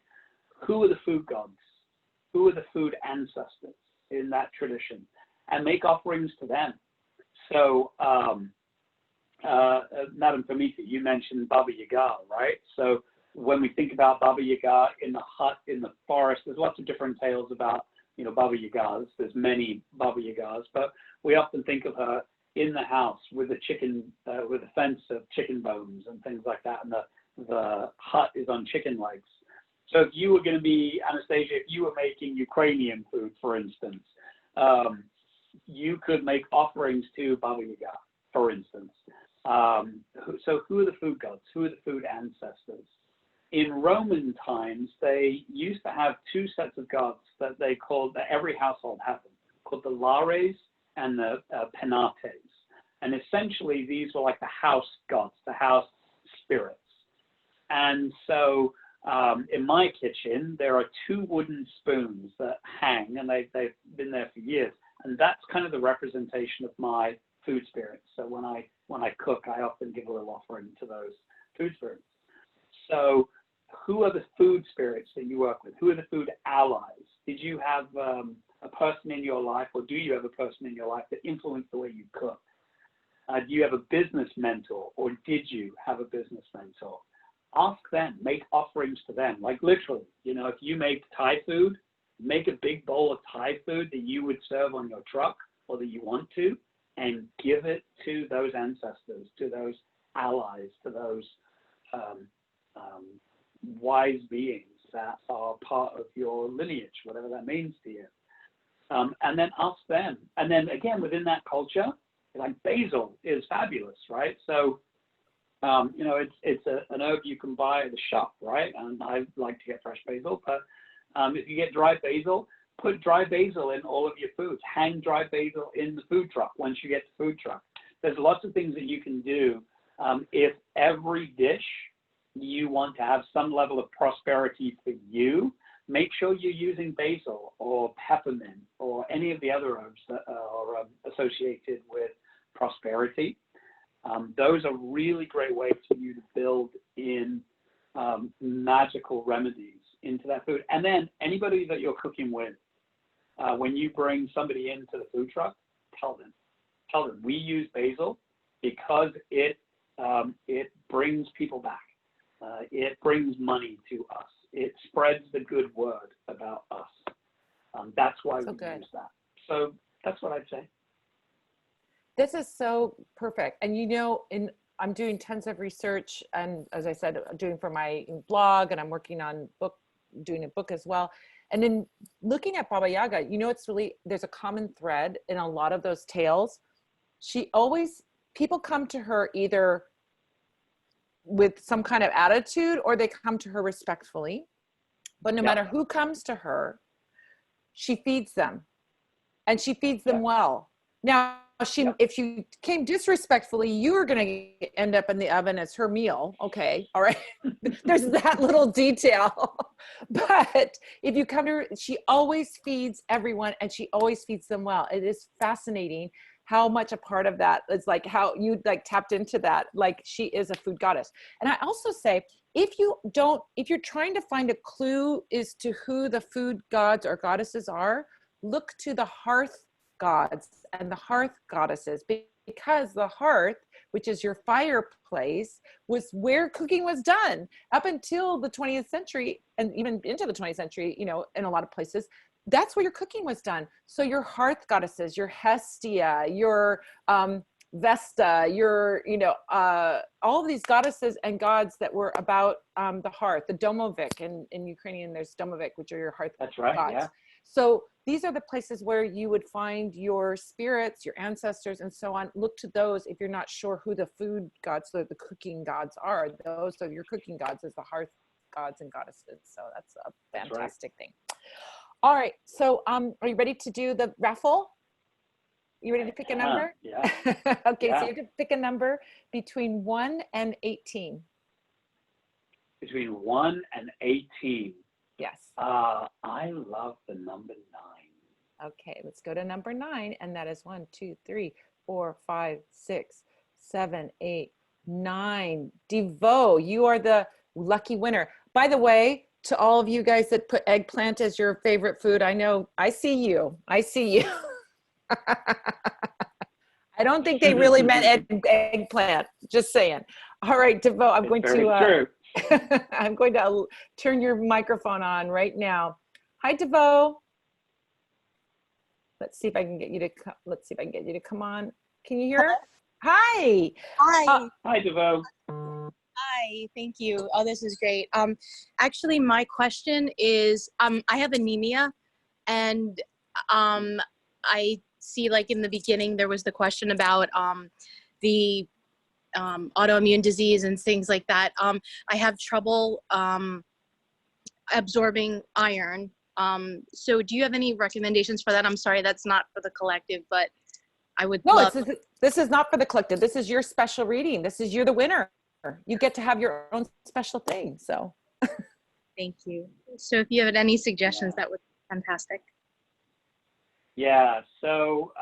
who are the food gods? Who are the food ancestors in that tradition? And make offerings to them. So, Madame Pamita, you mentioned Baba Yaga, right? So when we think about Baba Yaga in the hut, in the forest, there's lots of different tales about, Baba Yagas. There's many Baba Yagas, but we often think of her in the house with a chicken, with a fence of chicken bones and things like that, and the hut is on chicken legs. So if you were going to be, Anastasia, if you were making Ukrainian food, for instance, you could make offerings to Baba Yaga, for instance. So who are the food gods? Who are the food ancestors? In Roman times, they used to have two sets of gods that they called, that every household had them, called the Lares and the Penates. And essentially, these were like the house gods, the house spirits. And so in my kitchen, there are two wooden spoons that hang, and they've been there for years. And that's kind of the representation of my food spirits. So when I cook, I often give a little offering to those food spirits. So who are the food spirits that you work with? Who are the food allies? Did you have a person in your life, or do you have a person in your life that influenced the way you cook? Do you have a business mentor, or did you have a business mentor? Ask them, make offerings to them. Like literally, if you make Thai food, make a big bowl of Thai food that you would serve on your truck or that you want to, and give it to those ancestors, to those allies, to those wise beings that are part of your lineage, whatever that means to you. And then ask them. And then again, within that culture, like basil is fabulous, right? So, it's an herb you can buy at the shop, right? And I like to get fresh basil, but if you get dry basil, put dry basil in all of your foods. Hang dry basil in the food truck once you get to the food truck. There's lots of things that you can do. If every dish you want to have some level of prosperity for you, make sure you're using basil or peppermint or any of the other herbs that are associated with prosperity. Those are really great ways for you to build in magical remedies into that food. And then anybody that you're cooking with, when you bring somebody into the food truck, tell them we use basil because it brings people back. It brings money to us. It spreads the good word about us. That's why we use that. So that's what I'd say. This is so perfect. And I'm doing tons of research, and as I said, doing for my blog, and I'm working on doing a book as well. And in looking at Baba Yaga, there's a common thread in a lot of those tales. People come to her either with some kind of attitude, or they come to her respectfully. But no matter who comes to her, she feeds them, and she feeds them well. Now, if she came disrespectfully, you were going to end up in the oven as her meal. Okay. All right. There's that little detail. But if you come to her, she always feeds everyone, and she always feeds them well. It is fascinating how much a part of that is like how you tapped into that. Like, she is a food goddess. And I also say, if you're trying to find a clue as to who the food gods or goddesses are, look to the Hearth Gods and the Hearth Goddesses, because the hearth, which is your fireplace, was where cooking was done up until the 20th century, and even into the 20th century, in a lot of places. That's where your cooking was done. So your Hearth Goddesses, your Hestia, your Vesta, your, all of these goddesses and gods that were about the hearth, the Domovik, in Ukrainian, there's Domovik, which are your hearth gods. That's right, yeah. So these are the places where you would find your spirits, your ancestors, and so on. Look to those if you're not sure who the food gods, the cooking gods are. Those are your cooking gods, as the Hearth gods and goddesses. So that's a That's right. fantastic thing. All right. So are you ready to do the raffle? You ready to pick a number? Yeah. Okay, Yeah. so you have to pick a number between 1 and 18. Between 1 and 18. Yes. I love the number 9. Okay, let's go to number 9, and that is 1, 2, 3, 4, 5, 6, 7, 8, 9. DeVoe, you are the lucky winner. By the way, to all of you guys that put eggplant as your favorite food, I know, I see you. I see you. I don't think they really meant eggplant. Just saying. All right, DeVoe, I'm going to I'm going to turn your microphone on right now. Hi, DeVoe. Let's see if I can get you to come on. Can you hear? Hi. Hi. Hi, DeVoe. Hi. Thank you. Oh, this is great. Actually, my question is, I have anemia, and I see, like, in the beginning there was the question about the autoimmune disease and things like that. I have trouble absorbing iron. So do you have any recommendations for that? I'm sorry, that's not for the collective, but I would love. This is not for the collective. This is your special reading. You're the winner. You get to have your own special thing. So thank you. So if you have any suggestions, that would be fantastic. Yeah, so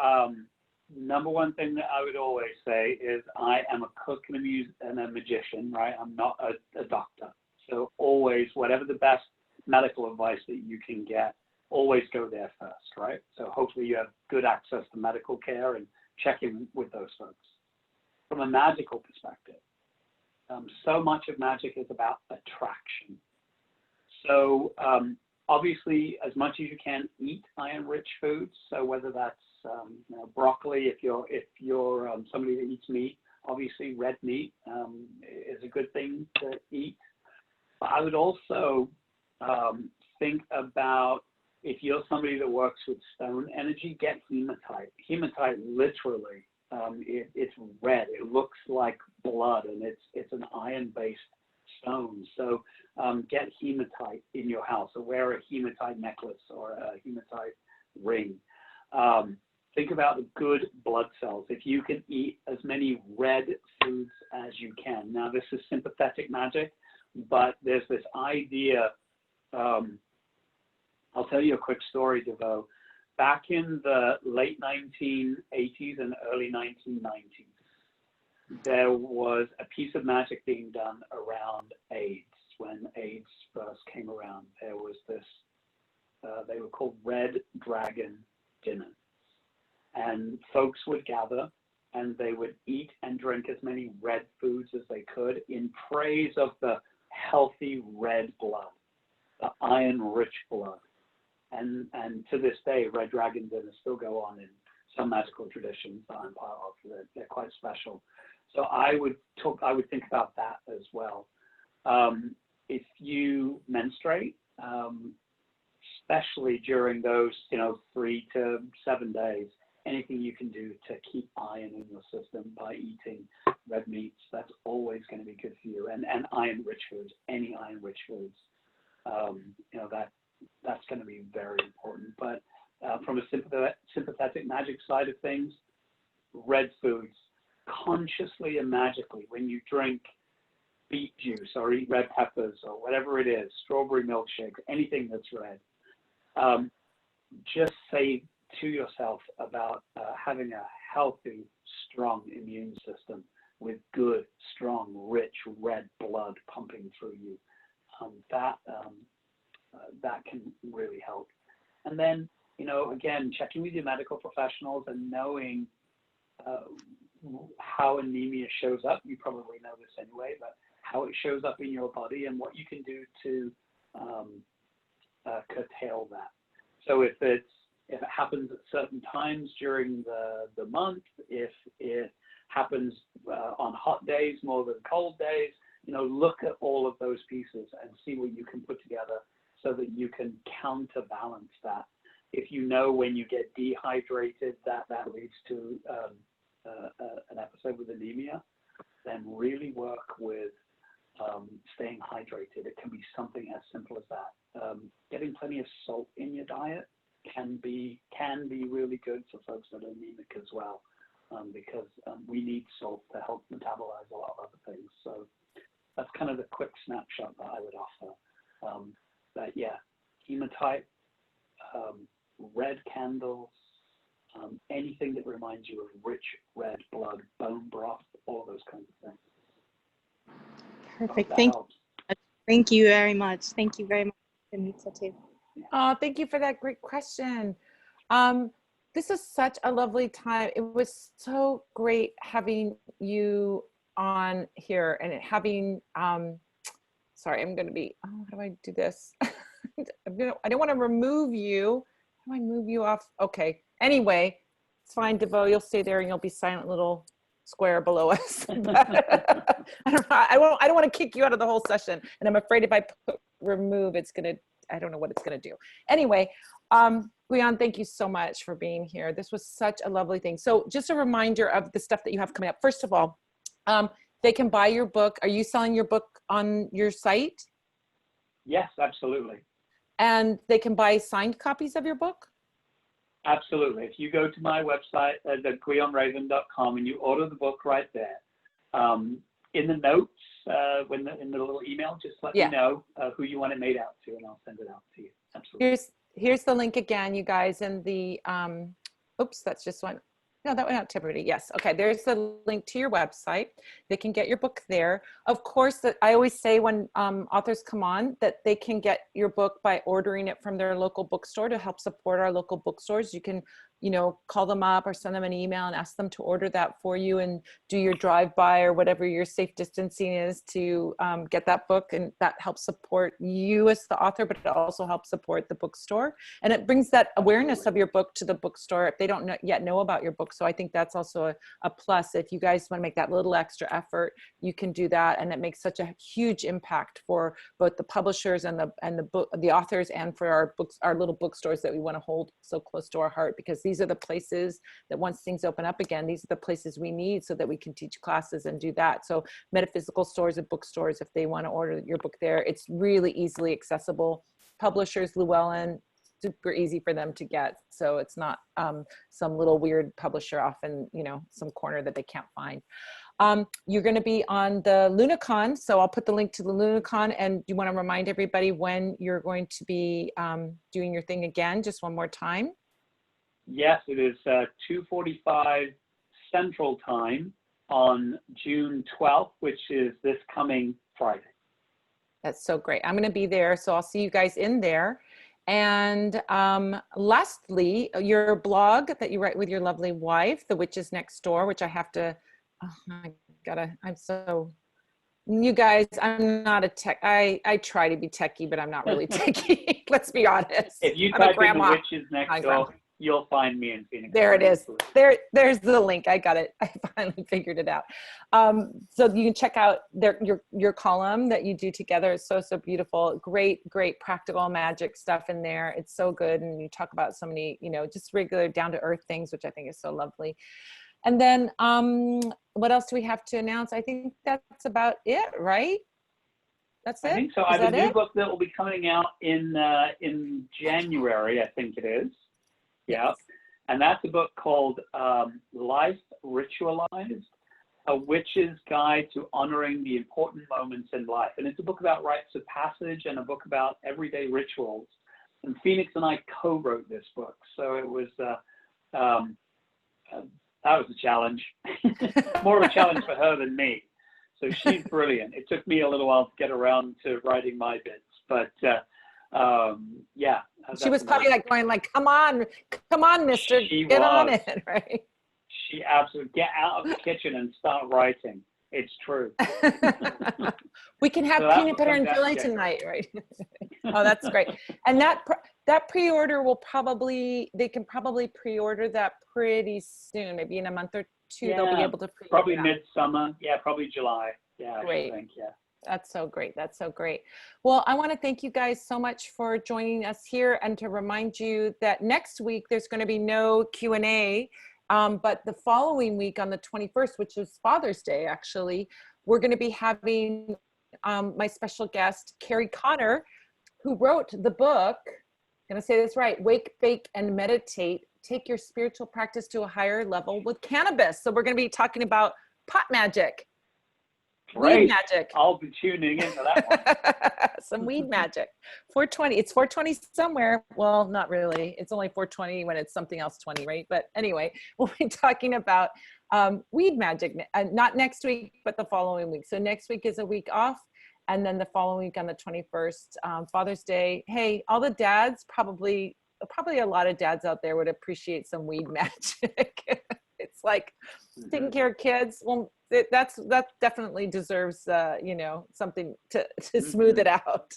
number one thing that I would always say is I am a cook and a magician, right? I'm not a doctor. So always, whatever the best medical advice that you can get, always go there first, right? So hopefully you have good access to medical care and check in with those folks. From a magical perspective, so much of magic is about attraction. So obviously, as much as you can, eat iron-rich foods. So whether that's broccoli, if you're somebody that eats meat, obviously red meat is a good thing to eat. But I would also think about, if you're somebody that works with stone energy, get hematite. Hematite literally, it's red. It looks like blood, and it's an iron-based stone. So get hematite in your house, or wear a hematite necklace or a hematite ring. Think about the good blood cells. If you can eat as many red foods as you can. Now, this is sympathetic magic, but there's this idea. I'll tell you a quick story, DeVoe. Back in the late 1980s and early 1990s, there was a piece of magic being done around AIDS. When AIDS first came around, there was this, they were called Red Dragon dinners. And folks would gather and they would eat and drink as many red foods as they could in praise of the healthy red blood, the iron-rich blood. And to this day, Red Dragon dinners still go on in some magical traditions that I'm part of. They're quite special. So I would think about that as well. If you menstruate, especially during those 3 to 7 days, anything you can do to keep iron in your system by eating red meats, that's always going to be good for you. And iron-rich foods, any iron-rich foods, that's going to be very important. But from a sympathetic magic side of things, red foods, consciously and magically, when you drink beet juice or eat red peppers or whatever it is, strawberry milkshakes, anything that's red, just say to yourself about having a healthy, strong immune system with good, strong, rich red blood pumping through you. That can really help. And then, again, checking with your medical professionals and knowing how anemia shows up. You probably know this anyway, but how it shows up in your body and what you can do to curtail that. So if it happens at certain times during the month, if it happens on hot days more than cold days, look at all of those pieces and see what you can put together so that you can counterbalance that. If when you get dehydrated, that leads to an episode with anemia, then really work with staying hydrated. It can be something as simple as that. Getting plenty of salt in your diet can be really good for folks that are anemic as well, because we need salt to help metabolize a lot of other things. So that's kind of the quick snapshot that I would offer. But yeah, hematite, red candles, anything that reminds you of rich red blood, bone broth, all those kinds of things. Perfect. Thank you very much. Thank you very much, Pamita, too. Oh, thank you for that great question. This is such a lovely time. It was so great having you on here and having, sorry, I'm going to be, oh, how do I do this? I don't want to remove you. How do I move you off? Okay. Anyway, it's fine, DeVoe. You'll stay there and you'll be silent little square below us. I don't want to kick you out of the whole session. And I'm afraid if I put remove, it's going to, I don't know what it's going to do. Anyway, Gwion, thank you so much for being here. This was such a lovely thing. So just a reminder of the stuff that you have coming up. First of all, they can buy your book. Are you selling your book on your site? Yes, absolutely. And they can buy signed copies of your book? Absolutely. If you go to my website at gwionraven.com and you order the book right there, in the notes, in the little email, just let me know who you want it made out to, and I'll send it out to you. Absolutely. Here's the link again, you guys, and the oops, that's just one. No, that went out to everybody. Yes. Okay. There's the link to your website. They can get your book there. Of course, that I always say when authors come on that they can get your book by ordering it from their local bookstore to help support our local bookstores. You can, you know, call them up or send them an email and ask them to order that for you and do your drive-by or whatever your safe distancing is to get that book. And that helps support you as the author, but it also helps support the bookstore. And it brings that awareness of your book to the bookstore if they don't yet know about your book. So I think that's also a plus. If you guys want to make that little extra effort, you can do that. And it makes such a huge impact for both the publishers and the authors and for our books, our little bookstores that we want to hold so close to our heart, because these are the places that once things open up again, these are the places we need so that we can teach classes and do that. So metaphysical stores and bookstores, if they want to order your book there, it's really easily accessible. Publishers, Llewellyn, super easy for them to get. So it's not some little weird publisher off in, you know, some corner that they can't find. You're going to be on the Lunacon. So I'll put the link to the Lunacon, and you want to remind everybody when you're going to be doing your thing again, just one more time. Yes, it is 2:45 Central Time on June 12th, which is this coming Friday. That's so great. I'm going to be there. So I'll see you guys in there. And lastly, your blog that you write with your lovely wife, The Witches Next Door, which I have to, you guys, I'm not a tech, I try to be techie, but I'm not really techie. Let's be honest. If you type in The Witches Next Door, you'll find me in Phoenix. There it is. There's the link. I got it. I finally figured it out. So you can check out your column that you do together. It's so beautiful. Great practical magic stuff in there. It's so good. And you talk about so many, you know, just regular down to earth things, which I think is so lovely. And then what else do we have to announce? I think that's about it, right? That's it? I think so. I have a new book that will be coming out in January, I think it is. Yeah, and that's a book called Life Ritualized, A Witch's Guide to Honoring the Important Moments in Life. And it's a book about rites of passage and a book about everyday rituals. And Phoenix and I co-wrote this book. So it was, that was a challenge. More of a challenge for her than me. So she's brilliant. It took me a little while to get around to writing my bits, but yeah. She was probably like going like, come on, mister, get on it, right? She absolutely, get out of the kitchen and start writing. It's true. We can have peanut butter and jelly tonight, right? Oh, that's great. And that pre-order will probably, they can probably pre-order that pretty soon, maybe in a month or two. Yeah, they'll be able to pre-order probably midsummer. Yeah, probably July. Yeah, great. I think, yeah. That's so great. That's so great. Well, I want to thank you guys so much for joining us here, and to remind you that next week there's going to be no Q&A, but the following week on the 21st, which is Father's Day, actually, we're going to be having my special guest, Carrie Connor, who wrote the book, I'm going to say this right, Wake, Bake, and Meditate, Take Your Spiritual Practice to a Higher Level with Cannabis. So we're going to be talking about pot magic. Great. Weed magic. I'll be tuning into that one. Some weed magic. 420. It's 420 somewhere. Well, not really. It's only 420 when it's something else 20, right? But anyway, we'll be talking about weed magic, not next week, but the following week. So next week is a week off. And then the following week on the 21st, Father's Day. Hey, all the dads, probably a lot of dads out there would appreciate some weed magic. It's like taking care of kids. Well, that definitely deserves, you know, something to smooth it out.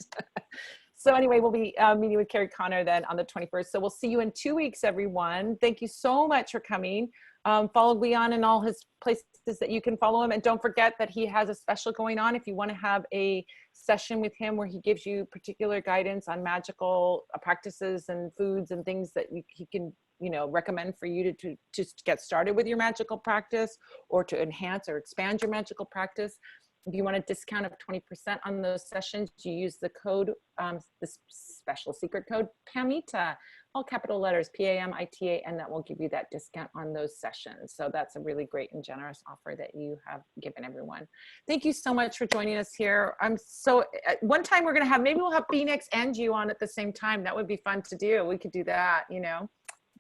So anyway, we'll be meeting with Carrie Connor then on the 21st. So we'll see you in 2 weeks, everyone. Thank you so much for coming. Follow Gwion in all his places that you can follow him. And don't forget that he has a special going on. If you want to have a session with him where he gives you particular guidance on magical practices and foods and things that he can, you know, recommend for you to just get started with your magical practice or to enhance or expand your magical practice. If you want a discount of 20% on those sessions, you use the code, the special secret code, Pamita, all capital letters, P-A-M-I-T-A, and that will give you that discount on those sessions. So that's a really great and generous offer that you have given everyone. Thank you so much for joining us here. I'm so, one time we're gonna have, maybe we'll have Phoenix and you on at the same time. That would be fun to do. We could do that, you know.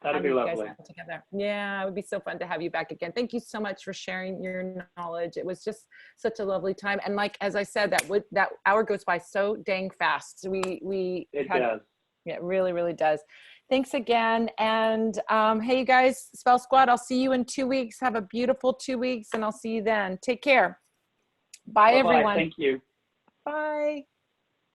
That'd be lovely. Together. Yeah, it would be so fun to have you back again. Thank you so much for sharing your knowledge. It was just such a lovely time. And like, as I said, that hour goes by so dang fast. It does. Yeah, it really, really does. Thanks again. And hey, you guys, Spell Squad, I'll see you in 2 weeks. Have a beautiful 2 weeks and I'll see you then. Take care. Bye, Bye-bye. everyone. Thank you. Bye.